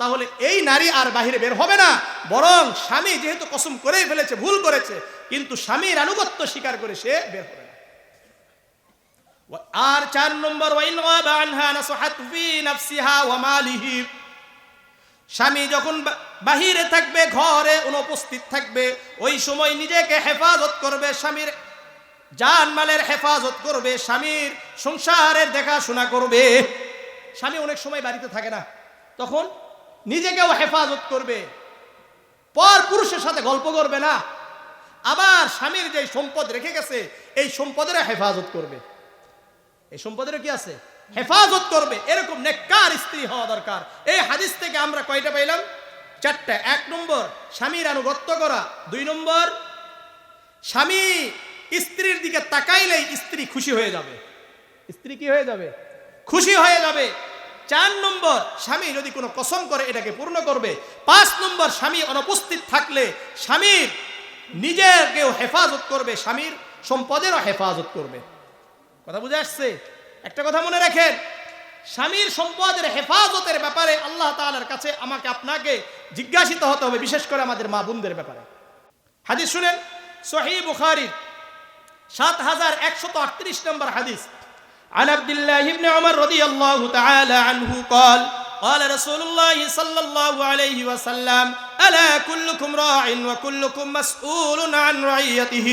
তাহলে এই নারী আর বাহিরে বের হবে না, বরং স্বামী যেহেতু কসম করেই ফেলেছে, ভুল করেছে, কিন্তু স্বামীর আনুগত্য স্বীকার করে সে বের হবে না। আর 4 নম্বর, ওয়াইন ওয়াবা আনহা নাসহাত ফি নাফসিহা ওয়া মালিহি, স্বামী যখন বাহিরে থাকবে, ঘরে অনুপস্থিত থাকবে, ওই সময় নিজেকে হেফাজত করবে, স্বামীর জানমালের হেফাজত করবে, স্বামীর সংসারের দেখাশোনা করবে। স্বামী অনেক সময় বাড়িতে থাকে না, তখন নিজেকেও হেফাজত করবে, পর পুরুষের সাথে গল্প করবে না, আবার স্বামীর যে সম্পদ রেখে গেছে এই সম্পদের হেফাজত করবে। এই সম্পদের কি আছে? হেফাজত করবে। এরকম নেককার স্ত্রী হওয়া দরকার। এই হাদিস থেকে আমরা কয়টা পাইলাম? 4টা। 1 নম্বর, স্বামীর আনুগত্য করা। 2 নম্বর, স্বামী স্ত্রীর দিকে তাকাইলেই স্ত্রী খুশি হয়ে যাবে। স্ত্রী কি হয়ে যাবে? খুশি হয়ে যাবে। 4 নম্বর, স্বামী যদি কোনো কসম করে এটাকে পূর্ণ করবে। 5 নম্বর, স্বামী অনুপস্থিত থাকলে স্বামীর নিজেকেও হেফাজত করবে, স্বামীর সম্পদেরও হেফাজত করবে। কথা বুঝে আসছে? একটা কথা মনে রাখেন, স্বামীর সম্পদের হেফাজতের ব্যাপারে আল্লাহ তাআলার কাছে আমাকে আপনাকে জিজ্ঞাসিত হতে হবে, বিশেষ করে আমাদের মা বোনদের ব্যাপারে। হাদিস শুনেন, সহিহ বুখারী 7138 নম্বর হাদিস। عن عبد الله بن عمر رضي الله تعالى عنه قال قال رسول الله صلى الله عليه وسلم ألا كلكم راع وكلكم مسؤول عن رعيته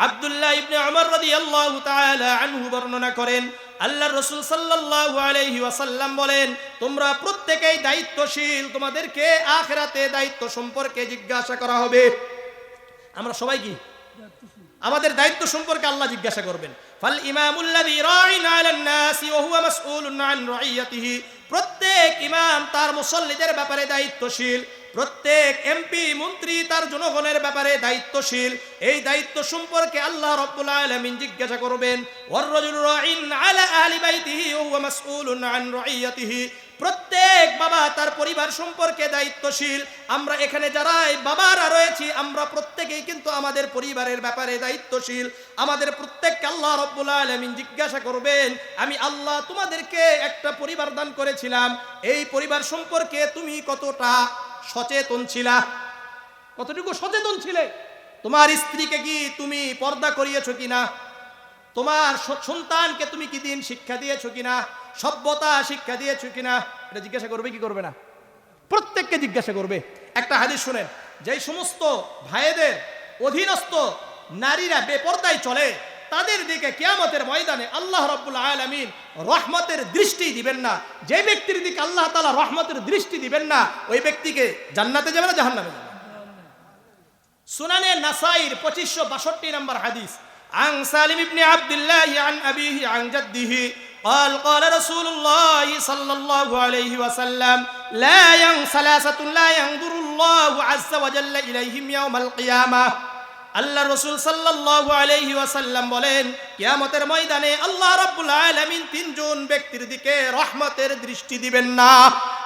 আব্দুল্লাহ ইবনে উমর রাদিয়াল্লাহু তাআলা আনহু বর্ণনা করেন আল্লাহর রাসূল সাল্লাল্লাহু আলাইহি ওয়াসাল্লাম বলেন তোমরা প্রত্যেকেই দায়িত্বশীল, তোমাদেরকে আখিরাতে দায়িত্ব সম্পর্কে জিজ্ঞাসা করা হবে। আমরা সবাই কি আমাদের দায়িত্ব সম্পর্কে আল্লাহ জিজ্ঞাসা করবেন। ফাল ইমামুল্লাযী রাঈন আলান নাসি ওয়া হুয়া মাসউলুন আন রাইয়াতিহি, প্রত্যেক ইমাম তার মুসল্লিদের ব্যাপারে দায়িত্বশীল, প্রত্যেক এমপি মন্ত্রী তার জনগণের ব্যাপারে দায়িত্বশীল। এই দায়িত্ব সম্পর্কে আল্লাহ রাব্বুল আলামিন জিজ্ঞাসা করবেন। ওয়ার রাজুলু রাঈন আলা আহলি বাইতিহি ওয়া হুয়া মাসউলুন আন রাইয়াতিহি, প্রত্যেক বাবা তার পরিবার সম্পর্কে দায়িত্বশীল। আমরা এখানে যারা বাবারা রয়েছি আমরা প্রত্যেকেই কিন্তু আমাদের পরিবারের ব্যাপারে দায়িত্বশীল। আমাদের প্রত্যেককে আল্লাহ রাব্বুল আলামিন জিজ্ঞাসা করবেন, আমি আল্লাহ তোমাদেরকে একটা পরিবার দান করেছিলাম, এই পরিবার সম্পর্কে তুমি কতটা সচেতন ছিলা, কতটুকু সচেতন ছিলে? তোমার স্ত্রীকে কি তুমি পর্দা করিয়েছো কিনা? তোমার সন্তানকে তুমি কি দিন শিক্ষা দিয়েছো কিনা? সভ্যতা শিক্ষা দিয়েছো কিনা? এটা জিজ্ঞাসা করবে কি করবে না? প্রত্যেককে জিজ্ঞাসা করবে। একটা হাদিস শুনেন, যেই সমস্ত ভাইদের অধীনস্থ নারীরা বেপরদায় চলে তাদের দিকে কিয়ামতের ময়দানে আল্লাহ রাব্বুল আলামিন রহমতের দৃষ্টি দিবেন না। যে ব্যক্তির দিকে আল্লাহ তাআলা রহমতের দৃষ্টি দিবেন না ওই ব্যক্তিকে জান্নাতে যাবে না জাহান্নামে যাবে? সুনানে নাসাইর 2562 নম্বর হাদিস, عن سالم بن عبد الله عن أبيه عن جده قال قال رسول الله صلى الله عليه وسلم ثلاثة لا ينظر الله عز وجل إليهم يوم القيامة। আল্লাহ রাসূল সাল্লাল্লাহু আলাইহি ওয়াসাল্লাম বলেন কিয়ামতের ময়দানে আল্লাহ রাব্বুল আলামিন তিনজন ব্যক্তির দিকে রহমতের দৃষ্টি দিবেন না।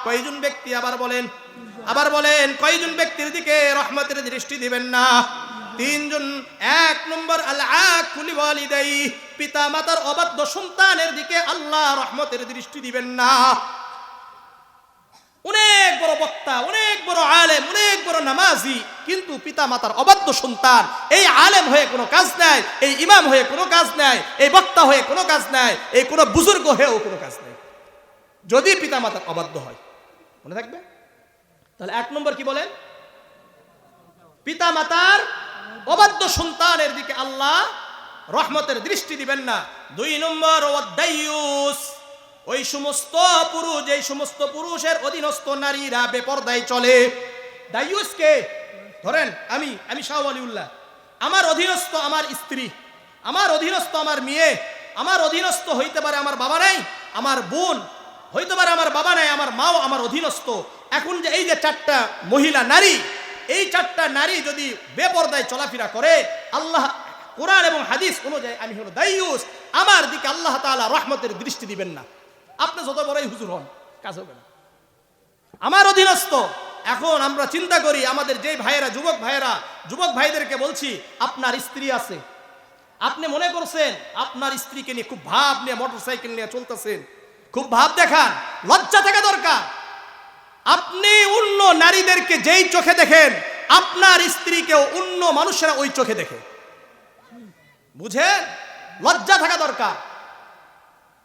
কয়জন ব্যক্তি? আবার বলেন কয়জন ব্যক্তির দিকে রহমতের দৃষ্টি দিবেন না? তিনজন। এক নম্বর আল আকুলি ওয়ালিদাই, পিতা মাতার অবাধ্য সন্তানের দিকে আল্লাহ রহমতের দৃষ্টি দিবেন না। অনেক বড় বক্তা, অনেক বড় আলেম, অনেক বড় নামাজি, কিন্তু পিতা মাতার অবাধ্য সন্তান। এই আলেম হয়ে কোনো কাজ নাই, এই ইমাম হয়ে কোনো কাজ নাই, এই বক্তা হয়ে কোনো কাজ নাই, এই কোনো বুজুর্গ হয়েও কোনো কাজ নাই, যদি পিতা মাতার অবাধ্য হয়। মনে থাকবে? তাহলে এক নম্বর কি বলেন? পিতা মাতার অবাধ্য সন্তানের দিকে আল্লাহ রহমতের দৃষ্টি দিবেন না। দুই নম্বর ওয়াদাইয়ুস, ওই সমস্ত পুরুষ, যেই সমস্ত পুরুষের অধীনস্থ নারীরা বেপরদায় চলে। দাইয়ুসকে ধরেন, আমি শাহ ওয়ালিউল্লাহ, আমার অধীনস্থ আমার স্ত্রী, আমার অধীনস্থ আমার মেয়ে, আমার অধীনস্থ হইতে পারে আমার বাবা নাই, আমার বোন হইতে পারে আমার বাবা নাই, আমার মাও আমার অধীনস্থ। এখন যে এই যে চারটা মহিলা নারী, এই চারটা নারী যদি বেপরদায় চলাফেরা করে, আল্লাহ কোরআন এবং হাদিস অনুযায়ী আমি হলো দাইয়ুস, আমার দিকে আল্লাহ তাআলা রহমতের দৃষ্টি দিবেন না। আপনি যত বড়ই হুজুর হন, কাজ হবে না। আমার অধীনস্থ। এখন আমরা চিন্তা করি, আমাদের যে ভাইয়েরা, যুবক ভাইদেরকে বলছি, আপনার স্ত্রী আছে, আপনি মনে করছেন আপনার স্ত্রীকে নিয়ে খুব ভাব নিয়ে মোটরসাইকেল নিয়ে চলতেছেন, খুব ভাব দেখান, লজ্জা থাকা দরকার। আপনি অন্য নারীদেরকে যেই চোখে দেখেন, আপনার স্ত্রীকেও অন্য মানুষেরা ওই চোখে দেখে। বুঝেন? লজ্জা থাকা দরকার।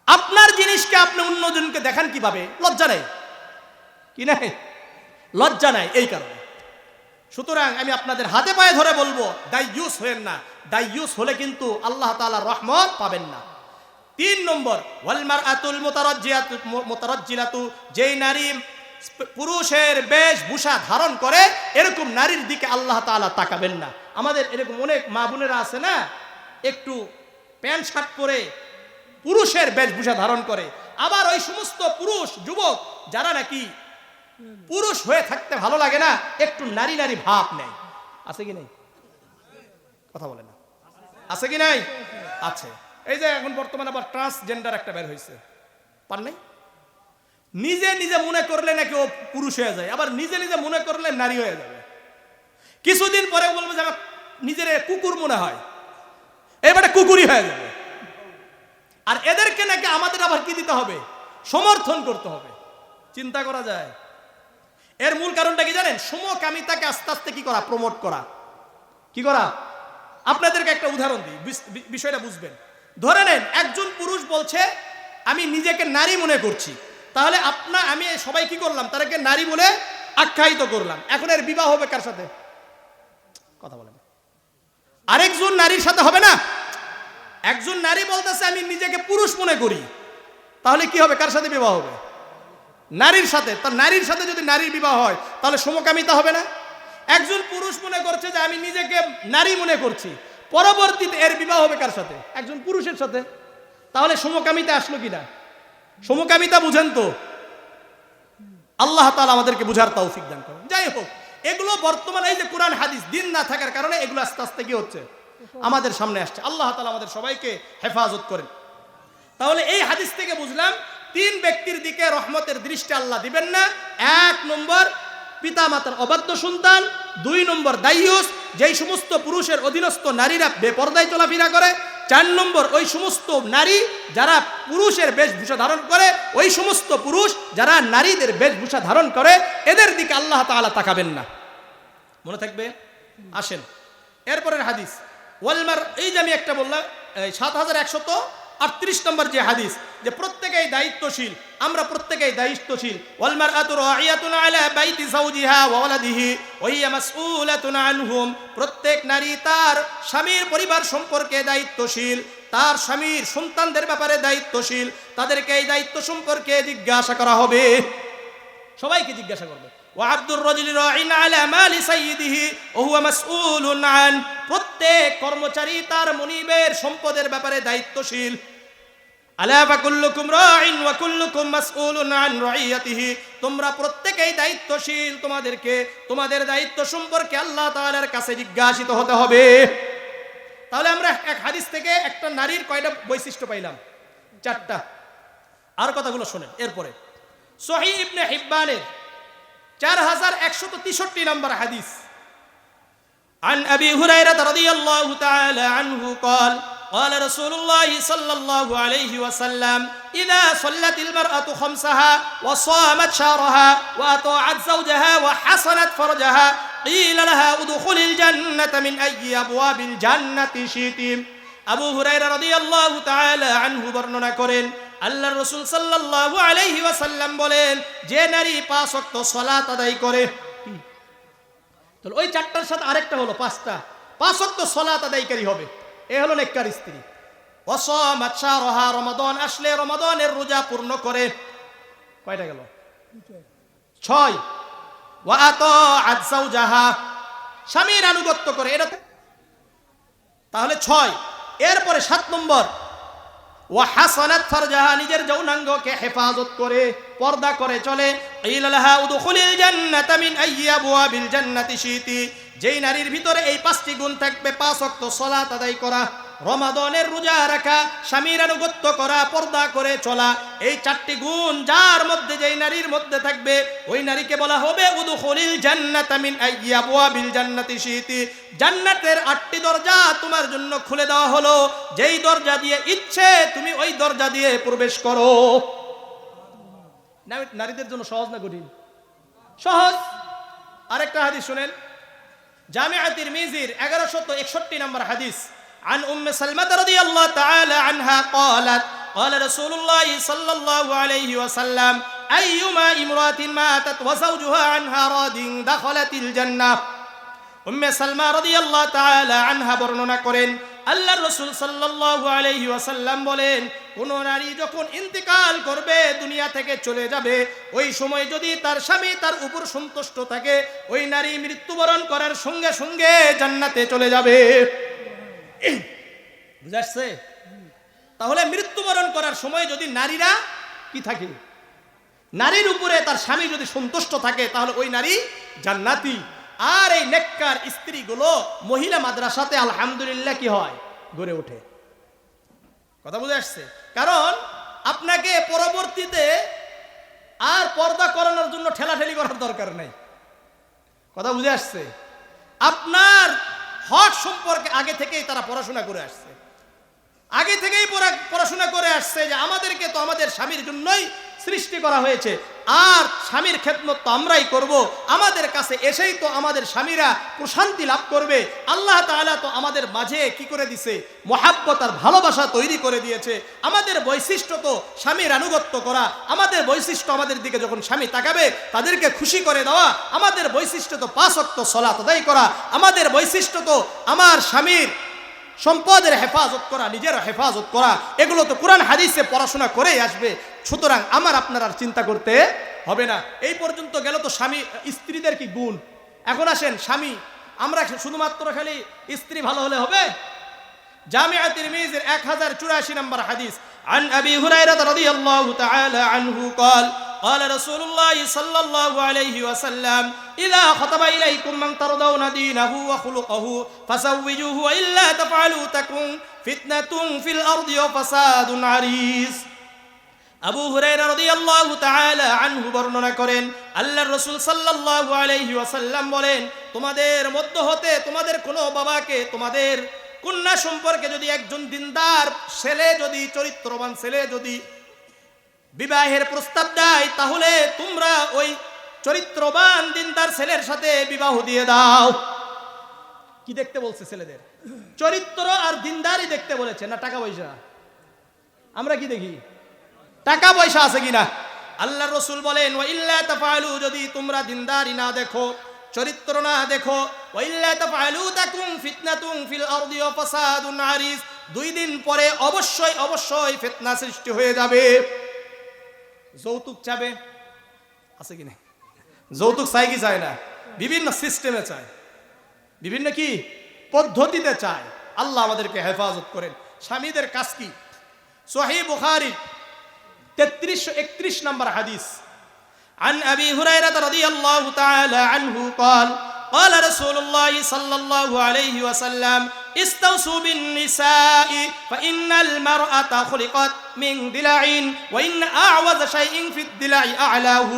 আপনার জিনিসকে আপনি অন্যজনকে দেখান কিভাবে? লজ্জা নেই, কি নাই? লজ্জা নাই। এই কারণে সুতরাং আমি আপনাদের হাতে পায়ে ধরে বলবো, দাইয়ুস হয়েন না। দাইয়ুস হলে কিন্তু আল্লাহ তাআলার রহমত পাবেন না। তিন নম্বর ওয়াল মারআতুল মুতারাজ্জিলাতু, যেই নারী পুরুষের বেশভূষা ধারণ করে, এরকম নারীর দিকে আল্লাহ তাআলা তাকাবেন না। আমাদের এরকম অনেক মা বোনেরা আছে না, একটু প্যান্ট শার্ট পরে পুরুষের বেশভূষা ধারণ করে। আবার ওই সমস্ত পুরুষ যুবক যারা নাকি পুরুষ হয়ে থাকতে ভালো লাগে না, একটু নারী নারী ভাব নেয়। আছে কি নেই? কথা বলে না, আছে কি নাই? আছে। এই যে এখন বর্তমানে আবার ট্রান্সজেন্ডার একটা বের হয়েছে, পার নাই? নিজে নিজে মনে করলে নাকি ও পুরুষ হয়ে যায়, আবার নিজে নিজে মনে করলে নারী হয়ে যাবে। কিছুদিন পরে বলবে যে আমার নিজের কুকুর মনে হয়, এবারে কুকুরই হয়ে যাবে। আর এদেরকে নাকি আমাদের আবার কি দিতে হবে? সমর্থন করতে হবে। চিন্তা করা যায়। এর মূল কারণটা কি জানেন? সমকামিতাকে আস্তে আস্তে কি করা? প্রমোট করা। কি করা? আপনাদেরকে একটা উদাহরণ দিই, বিষয়টা বুঝবেন। ধরে নেন একজন পুরুষ বলছে আমি নিজেকে নারী মনে করছি, তাহলে আমি সবাই কি করলাম, তাদেরকে নারী বলে আখ্যায়িত করলাম। এখন এর বিবাহ হবে কার সাথে? কথা বলেন। আরেকজন নারীর সাথে হবে না? একজন নারী বলতেছে আমি নিজেকে পুরুষ মনে করি, তাহলে কি হবে? কার সাথে বিবাহ হবে? নারীর সাথে। তার নারীর সাথে যদি নারীর বিবাহ হয় তাহলে সমকামিতা হবে না? একজন পুরুষ মনে করছে যে আমি নিজেকে নারী মনে করছি, পরবর্তীতে এর বিবাহ হবে কার সাথে? একজন পুরুষের সাথে। তাহলে সমকামিতা আসলো কিনা? সমকামিতা বুঝেন তো? আল্লাহ তাআলা আমাদেরকে বুঝার তৌফিক দান করেন। যাই হোক, এগুলো বর্তমানে এই যে কোরআন হাদিস দিন না থাকার কারণে এগুলো আস্তে আস্তে কি হচ্ছে, আমাদের সামনে আসছে। আল্লাহ তাআলা আমাদের সবাইকে হেফাজত করেন। তাহলে এই হাদিস থেকে বুঝলাম 3 ব্যক্তির দিকে রহমতের দৃষ্টি আল্লাহ দিবেন না। 1 নম্বর পিতা মাতার অবাধ্য সন্তান, 2 নম্বর দায়ুস, যেই সমস্ত পুরুষের অধীনস্থ নারীরা বেপরদায় চলাফেরা করে, 4 নম্বর ওই সমস্ত নারী যারা পুরুষের বেশভূষা ধারণ করে, ওই সমস্ত পুরুষ যারা নারীদের বেশভূষা ধারণ করে, এদের দিকে আল্লাহ তাআলা তাকাবেন না। মনে থাকবে? আসেন এরপরের হাদিস। ওয়ালমার, এই যে আমি একটা বললাম 7138 নম্বর যে হাদিস, যে প্রত্যেকেই দায়িত্বশীল, আমরা প্রত্যেকেই দায়িত্বশীল। ওয়ালমারআতু রাইয়াতুন আলা বাইতি যাওজিহা ওয়া ওয়ালাদিহি ওয়া হিয়া মাসউলাতুন আনহুম, প্রত্যেক নারী তার স্বামীর পরিবার সম্পর্কে দায়িত্বশীল, তার স্বামীর সন্তানদের ব্যাপারে দায়িত্বশীল। তাদেরকে এই দায়িত্ব সম্পর্কে জিজ্ঞাসা করা হবে, সবাইকে জিজ্ঞাসা করবে। ওয়া আব্দুর রাজুলি রাইন আলা মালি সাইয়্যিদিহি ওয়া হুয়া মাসউলুন আন, প্রত্যেক কর্মচারী তার মনিবের সম্পদের ব্যাপারে দায়িত্বশীল। আলা ফাকুল্লুকুম রাইন ওয়া কুল্লুকুম মাসউলুন আন রাইয়াতিহি, তোমরা প্রত্যেকেই দায়িত্বশীল, তোমাদের দায়িত্ব সম্পর্কে আল্লাহ তাআলার কাছে জিজ্ঞাসিত হতে হবে। তাহলে আমরা এক হাদিস থেকে একটা নারীর কয়টা বৈশিষ্ট্য পাইলাম? 4টা। আর কথাগুলো শুনেন। এরপরে সহিহ ইবনে হিব্বানের 4163 নম্বর হাদিস, عن أبي هريرة رضي الله تعالى عنه قال قال رسول الله صلى الله عليه وسلم إذا صلت المرأة خمسها وصامت شهرها وأطاعت زوجها وحصنت فرجها قيل لها ادخل الجنة من أي أبواب الجنة شئت। আবু হুরায়রা রাদিয়াল্লাহু তাআলা আনহু বর্ণনা করেন, আল্লাহর রাসূল সাল্লাল্লাহু আলাইহি ওয়াসাল্লাম বলেন, যে নারী 5 ওয়াক্ত সালাত আদায় করে, তাহলে ওই 4টার সাথে আরেকটা হলো 5টা, 5 ওয়াক্ত সালাত আদায়কারী হবে, এ হলো নেককার স্ত্রী। ওয়াসামাত শাহরাহা, রমাদান আসলে রমাদানের রোজা পূর্ণ করে, কয়টা গেল? 6। ওয়া আতাআত যাওজাহা, স্বামীর আনুগত্য করে, এটা তাহলে 6। এরপরে 7 নম্বর ওয়া হাসানাত ফারজাহা, নিজের যৌনাঙ্গকে হেফাজত করে, পর্দা করে চলে। কিলা লাহা উদখুলিল জান্নাতা মিন আইয়ি আবওয়াবিল জান্নাতি শিতি, যেই নারীর ভিতরে এই 5টি গুণ থাকবে, 5 ওয়াক্ত সালাত আদায় করা, রমাদানের রোজা রাখা, স্বামীর আনুগত্য করা, পর্দা করে চলা, এই 4টি গুণ যার মধ্যে, যেই নারীর মধ্যে থাকবে, ওই নারীকে বলা হবে উদখুলিল জান্নাতা মিন আইয়ি আবওয়াবিল জান্নাতি শিতি, জান্নাতের 8টি দরজা তোমার জন্য খুলে দেওয়া হলো, যেই দরজা দিয়ে ইচ্ছে তুমি ওই দরজা দিয়ে প্রবেশ করো। নারীদের জন্য সহজ না কঠিন? সহজ। আরেকটা হাদিস শুনেন, জামিআ তিরমিজির 1161 নম্বর হাদিস, عن سلمة رضي الله تعالى عنها قالت قال رسول الله صلى الله عليه وسلم أيما امرأة ماتت وزوجها عنها راض دخلت الجنة। সালমা রাদিয়াল্লাহু তাআলা আনহা বর্ণনা করেন, আল্লাহর রাসূল সাল্লাল্লাহু আলাইহি ওয়াসাল্লাম বলেন, কোন নারী যখন ইন্তিকাল করবে, দুনিয়া থেকে চলে যাবে, ওই সময় যদি তার স্বামী তার উপর সন্তুষ্ট থাকে, ওই নারী মৃত্যুবরণ করার সঙ্গে সঙ্গে জান্নাতে চলে যাবে। বুঝাচ্ছে? তাহলে মৃত্যুবরণ করার সময় যদি নারীরা কি থাকে, নারীর উপরে তার স্বামী যদি সন্তুষ্ট থাকে, তাহলে ওই নারী জান্নাতি। আর এই নেককার স্ত্রীগুলো মহিলা মাদ্রাসাতে আলহামদুলিল্লাহ কি হয়, গড়ে ওঠে। কথা বুঝে আসছে? কারণ আপনাকে পরবর্তীতে আর পর্দা করানোর জন্য ঠেলাঠেলি করার দরকার নেই। কথা বুঝে আসছে? আপনার হক সম্পর্কে আগে থেকেই তারা পড়াশোনা করে আসছে, আগে থেকেই পড়াশোনা করে আসছে যে আমাদেরকে তো আমাদের স্বামীর জন্যই সৃষ্টি করা হয়েছে, আর স্বামীর খেদমত তো আমরাই করব, আমাদের কাছে এসেই তো আমাদের স্বামীরা প্রশান্তি লাভ করবে। আল্লাহ তাআলা তো আমাদের মাঝে কি করে দিছে, মহাব্বত আর ভালোবাসা তৈরি করে দিয়েছে। আমাদের বৈশিষ্ট্য তো স্বামীর আনুগত্য করা, আমাদের বৈশিষ্ট্য আমাদের দিকে যখন স্বামী তাকাবে তাদেরকে খুশি করে দেওয়া, আমাদের বৈশিষ্ট্য তো 5 ওয়াক্ত সালাত আদায় করা, আমাদের বৈশিষ্ট্য তো আমার স্বামীর সম্পদের হেফাজত করা, নিজের হেফাজত করা। এগুলো তো কোরআন হাদিসে পড়াশোনা করেই আসবে। সুতরাং আমার আপনার আর চিন্তা করতে হবে না। এই পর্যন্ত গেল তো স্বামী স্ত্রীদের কি গুণ। এখন আসেন স্বামী, আমরা শুধুমাত্র খালি স্ত্রী ভালো হলে হবে? জামিআ তিরমিজির 1084 নম্বর হাদিস, আন আবি হুরায়রা রাদিয়াল্লাহু তাআলা আনহু قال قال رسول الله صلى الله عليه وسلم إذا خطب إليكم من ترضون دينه وخلقه فزوجوه وإلا تفعلوا تكن فتنة في الأرض وفساد عريض। আবু হুরায়রা রাদিয়াল্লাহু তাআলা আনহু বর্ণনা করেন, আল্লাহর রাসূল সাল্লাল্লাহু আলাইহি ওয়াসাল্লাম বলেন, তোমাদের মধ্য হতে তোমাদের কোনো বাবাকে তোমাদের কন্যা সম্পর্কে যদি একজন দিনদার ছেলে, যদি চরিত্রবান ছেলে যদি বিবাহের প্রস্তাব দেয়, তাহলে তোমরা ওই চরিত্রবান দিনদার ছেলের সাথে বিবাহ দিয়ে দাও। কি দেখতে বলছে ছেলেদের? চরিত্র আর দিনদারই দেখতে বলেছে, না টাকা পয়সা? আমরা কি দেখি? টাকা পয়সা আছে কিনা। আল্লাহর রাসূল বলেন, ওয়া ইল্লা তাফআলু, যদি তোমরা দিনদারি না দেখো, চরিত্র না দেখো, ওয়া ইল্লা তাফআলু তাকুন ফিতনাতুন ফিল আরদি ওয়া ফাসাদুন আরিজ, 2 দিন পরে অবশ্যই অবশ্যই ফিতনা সৃষ্টি হয়ে যাবে। যৌতুক চাবে আছে কি না? যৌতুক চাই কি চায় না? বিভিন্ন সিস্টেমে চায়, বিভিন্ন কি পদ্ধতিতে চায়। আল্লাহ আমাদেরকে হেফাজত করেন। স্বামীদের কাজ কি? সহিহ বুখারী 3331 নম্বর হাদিস, عن أبي هريرة رضي الله تعالى عنه قال قال رسول الله صلى الله عليه وسلم استوصوا بالنساء فإن المرأة خلقت من ضلع وإن أعوز شيء في الضلع أعلاه।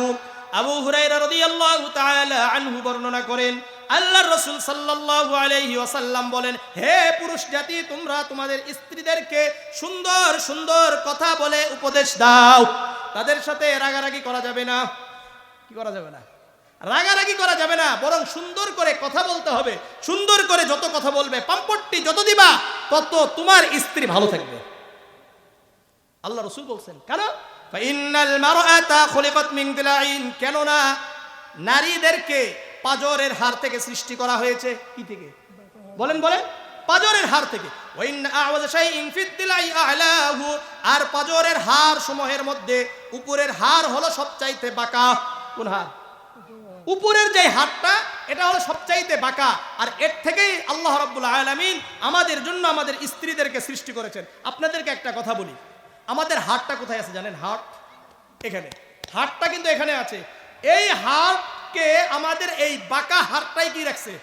আবু হুরায়রা রাদিয়াল্লাহু তাআলা আনহু বর্ণনা করেন, আল্লাহর রাসূল সাল্লাল্লাহু আলাইহি ওয়াসাল্লাম বলেন, হে পুরুষ জাতি, তোমরা তোমাদের স্ত্রীদেরকে সুন্দর সুন্দর কথা বলে উপদেশ দাও। তাদের সাথে রাগারাগি করা যাবে না। কি করা যাবে না? রাগারাগি করা যাবে না, বরং সুন্দর করে কথা বলতে হবে। সুন্দর করে যত কথা বলবে, পাম্পট্টি যত দিবা, তত তোমার স্ত্রী ভালো থাকবে। আল্লাহ রাসূল বলছেন, কেন? ফাইন্নাল মারআতা খুলিকাত মিন দিলাইন, কেননা নারীদেরকে পাঁজরের হাড় থেকে সৃষ্টি করা হয়েছে। কি থেকে? বলেন বলেন। পাঁজরের হাড় থেকে। ওয়াইন আওয়াজ শাইইন ফিদ দিলাই আ'লাহু, আর পাঁজরের হাড় সমূহের মধ্যে উপরের হাড় হলো সবচাইতে বাঁকা। কোন হাড়? উপরের যে হাড়টা, এটা হলো সবচাইতে বাঁকা। আর এর থেকেই আল্লাহ রাব্বুল আলামিন আমাদের জন্য আমাদের স্ত্রীদেরকে সৃষ্টি করেছেন। আপনাদেরকে একটা কথা বলি, আমাদের হাড়টা কোথায় আছে জানেন? হাড় এখানে, হাড়টা কিন্তু এখানে আছে। এই হাড়কে আমাদের এই বাঁকা হাড়টাই কি রাখছে?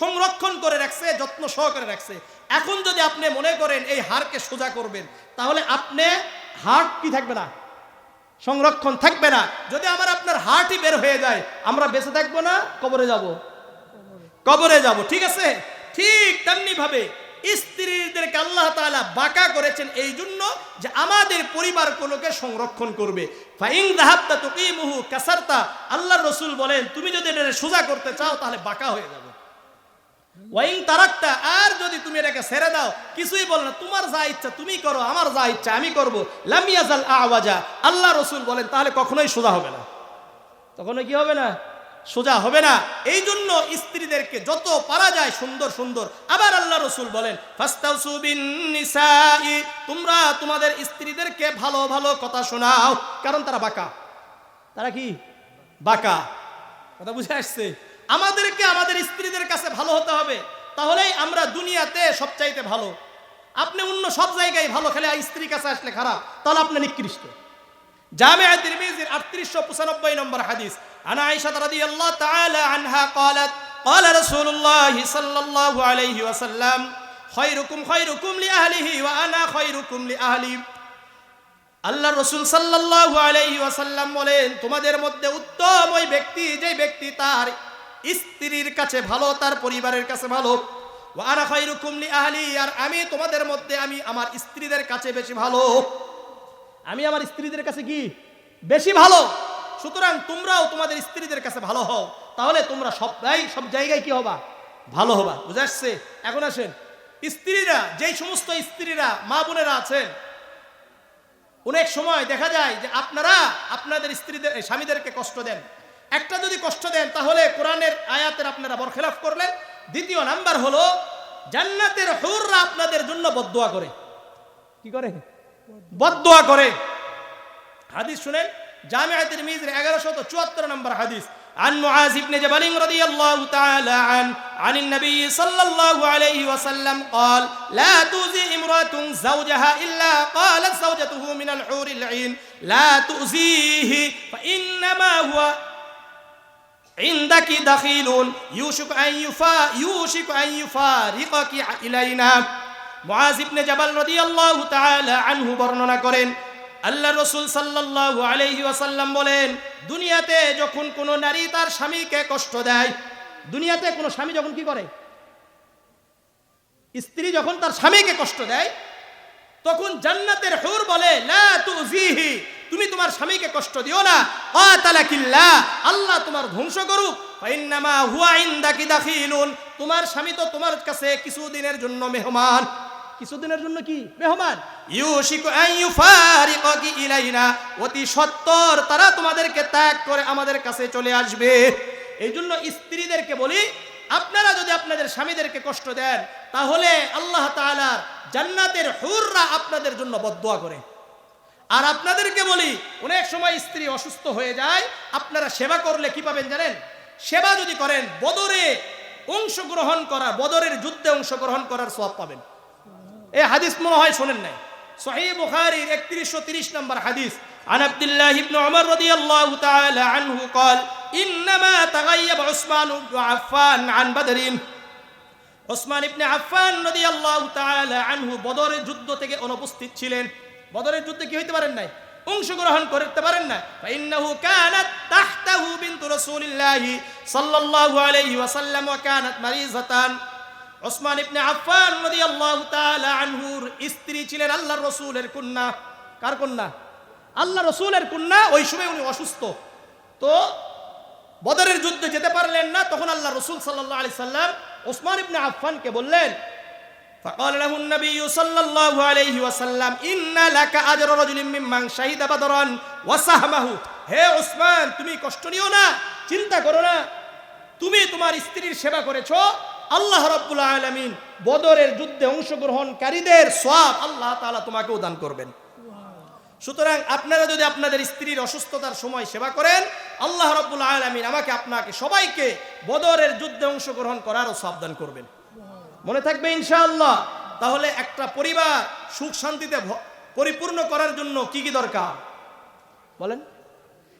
সংরক্ষণ করে রাখছে, যত্ন সহকারে রাখছে। এখন যদি আপনি মনে করেন এই হাড়কে সোজা করবেন, তাহলে আপনি হাড় কি থাকবে না, সংরক্ষণ থাকবে না। যদি আমার আপনার হাড়ই বের হয়ে যায়, আমরা বেঁচে থাকবো না, কবরে যাব? কবরে যাব। ঠিক আছে, ঠিক তেমনি ভাবে স্ত্রীদেরকে আল্লাহ তাআলা বাঁকা করেছেন এই জন্য যে আমাদের পরিবারগুলোকে সংরক্ষণ করবে। ফাইন যাহাবতা তুকিমুহু কাসারতা, আল্লাহর রাসূল বলেন, তুমি যদি এটা সোজা করতে চাও তাহলে বাঁকা হয়ে যাবে। ওয়াইন তারাকতা, আর যদি তুমি এটাকে ছেড়ে দাও, কিছুই বল না, তোমার যা ইচ্ছা তুমি করো, আমার যা ইচ্ছা আমি করব, লাম ইয়াজাল আওয়াজা, আল্লাহ রাসূল বলেন, তাহলে কখনোই সোজা হবে না। তখন কি হবে না? সোজা হবে না। এই জন্য স্ত্রীদেরকে যত পারা যায় সুন্দর সুন্দর। আবার আল্লাহ রাসূল বলেন, ফাস্তাউসু বিন নিসাই, তোমরা তোমাদের স্ত্রীদেরকে ভালো ভালো কথা শোনাও, কারণ তারা বাঁকা। তারা কি? বাঁকা। কথা বুঝে আসছে? আমাদেরকে আমাদের স্ত্রীদের কাছে ভালো হতে হবে, তাহলেই আমরা দুনিয়াতে সবচাইতে ভালো। আপনি অন্য সব জায়গায় ভালো, খেলে স্ত্রীর কাছে আসলে খারাপ, তাহলে আপনি নিকৃষ্ট। জামিআ তিরমিজির 3895 নম্বর হাদিস, আন আয়েশা রাদিয়াল্লাহু তাআলা আনহা قالت قال رسول الله صلى الله عليه وسلم خيركم خيركم لأهله وأنا خيركم لأهلي। আল্লাহর রাসূল সাল্লাল্লাহু আলাইহি ওয়াসাল্লাম বলেন, তোমাদের মধ্যে উত্তম ওই ব্যক্তি যে ব্যক্তি তার স্ত্রীর কাছে ভালো, তার পরিবারের কাছে ভালো। ওয়া আনা খায়রুকুম লিআহলি, আর আমি তোমাদের মধ্যে আমি আমার স্ত্রীদের কাছে বেশি ভালো। আমি আমার স্ত্রীদের কাছে কি? বেশি ভালো। সুতরাং তোমরাও তোমাদের স্ত্রীদের কাছে ভালো হও, তাহলে তোমরা সব জায়গায় কি হবা, ভালো হবা। বুঝে আসছে? এখন আসেন, স্ত্রীরা, যেই সমস্ত স্ত্রীরা মা বোনেরা আছেন, অনেক সময় দেখা যায় যে আপনারা আপনাদের স্ত্রীদের স্বামীদেরকে কষ্ট দেন। একটা যদি কষ্ট দেন তাহলে কোরআনের আয়াতের আপনারা বরখেলাফ করলেন। দ্বিতীয় নাম্বার হলো জান্নাতের হুররা আপনাদের জন্য বদদুয়া করে। কি করে? বদদুয়া করে। হাদিস শুনেন, জামিআ তিরমিজির 1174 নম্বর হাদিস। عن معاذ بن جبل رضي الله تعالى عن النبي صلى الله عليه وسلم قال لا تؤذي امرأة زوجها إلا قالت زوجته من الحور العين لا تؤذيه فإنما هو عندك دخيل يوشك أن يفارقك إلينا। মুআজ ইবনে জাবাল রাদিয়াল্লাহু তাআলা আনহু বর্ণনা করেন, আল্লাহ রাসূল সাল্লাল্লাহু আলাইহি ওয়াসাল্লাম বলেন, দুনিয়াতে যখন কোনো নারী তার স্বামীকে কষ্ট দেয়, দুনিয়াতে কোনো স্বামী যখন কি করে, স্ত্রী যখন তার স্বামীকে কষ্ট দেয়, তখন জান্নাতের হুর বলে লা তুযিহি, তুমি তোমার স্বামীকে কষ্ট দিও না, কাতালাকিল্লাহ, আল্লাহ তোমার ধ্বংস করুক, ফাইন্নামা হুয়া ইনদাকি দাখিলুন, তোমার স্বামী তো তোমার কাছে কিছুদিনের জন্য মেহমান। কিছুদিনের জন্য কি মেহমান? ইউশিকু আন ইউফারিকাকি ইলাইনা, অতি সত্বর তারা তোমাদেরকে ত্যাগ করে আমাদের কাছে চলে আসবে। এই জন্য স্ত্রীদেরকে বলি, আপনারা যদি আপনাদের স্বামীদেরকে কষ্ট দেন তাহলে আল্লাহ তাআলার জান্নাতের হুররা আপনাদের জন্য বদদুয়া করে। আর আপনাদেরকে বলি, অনেক সময় স্ত্রী অসুস্থ হয়ে যায়, আপনারা সেবা করলে কি পাবেন জানেন? সেবা যদি করেন, বদরে অংশগ্রহণ করা, বদরের যুদ্ধে অংশগ্রহণ করার সওয়াব পাবেন। এই হাদিস মনে হয় শোনেন নাই, সহিহ বুখারীর 3130 নম্বর হাদিস। عن عبد الله بن عمر رضي الله تعالى عنه قال إنما تغيب عثمان بن عفان عن بدر। উসমান ইবনে আফফান রাদিয়াল্লাহু তাআলা আনহু বদরের যুদ্ধ থেকে অনুপস্থিত ছিলেন। বদরের যুদ্ধে কি হইতে পারেন নাই, অংশগ্রহণ করতে পারেন না। ফাইন্নাহু কানাত তাহতাহু বিনতু রাসূলিল্লাহি সাল্লাল্লাহু আলাইহি ওয়াসাল্লাম ওয়া কানাত মারিজাতান। উসমান ইবনে আফফান রাদিয়াল্লাহু তাআলা আনহুর স্ত্রী ছিলেন আল্লাহর রাসূলের কন্যা। কার কন্যা? আল্লাহর রাসূলের কন্যা। ওই সময় উনি অসুস্থ, তো বদরের যুদ্ধে যেতে পারলেন না। তখন আল্লাহর রাসূল সাল্লাল্লাহু আলাইহি সাল্লাম উসমান ইবনে আফফানকে বললেন, فقال له النبي صلى الله عليه وسلم إن لك أجر رجل ممن شهد بدرا وسهمه। হে উসমান, তুমি কষ্ট নিও না, চিন্তা করো না, তুমি তোমার স্ত্রীর সেবা করেছো, আল্লাহ রাব্বুল আলামিন বদরের যুদ্ধে অংশগ্রহণকারীদের সওয়াব আল্লাহ তাআলা তোমাকেও দান করবেন। সুতরাং আপনারা যদি আপনাদের স্ত্রীর অসুস্থতার সময় সেবা করেন, আল্লাহ রাব্বুল আলামিন আমাকে আপনাকে সবাইকে বদরের যুদ্ধে অংশগ্রহণ করারও সওয়াব দান করবেন। মনে থাকবে ইনশাআল্লাহ। তাহলে একটা পরিবার সুখ শান্তিতে পরিপূর্ণ করার জন্য কি কি দরকার বলেন?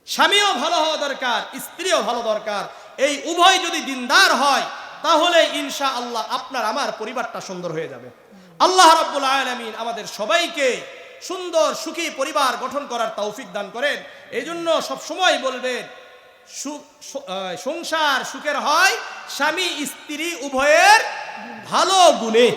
স্বামীও ভালো হওয়া দরকার, স্ত্রীও ভালো দরকার। এই উভয় যদি দিনদার হয় তাহলে ইনশাআল্লাহ আপনার আমার পরিবারটা সুন্দর হয়ে যাবে। আল্লাহ রাব্বুল আলামিন আমাদের সবাইকে সুন্দর সুখী পরিবার গঠন করার তৌফিক দান করেন। এই জন্য সবসময় বলবেন, সংসার সুখের হয় স্বামী স্ত্রী উভয়ের ভালো গুণে।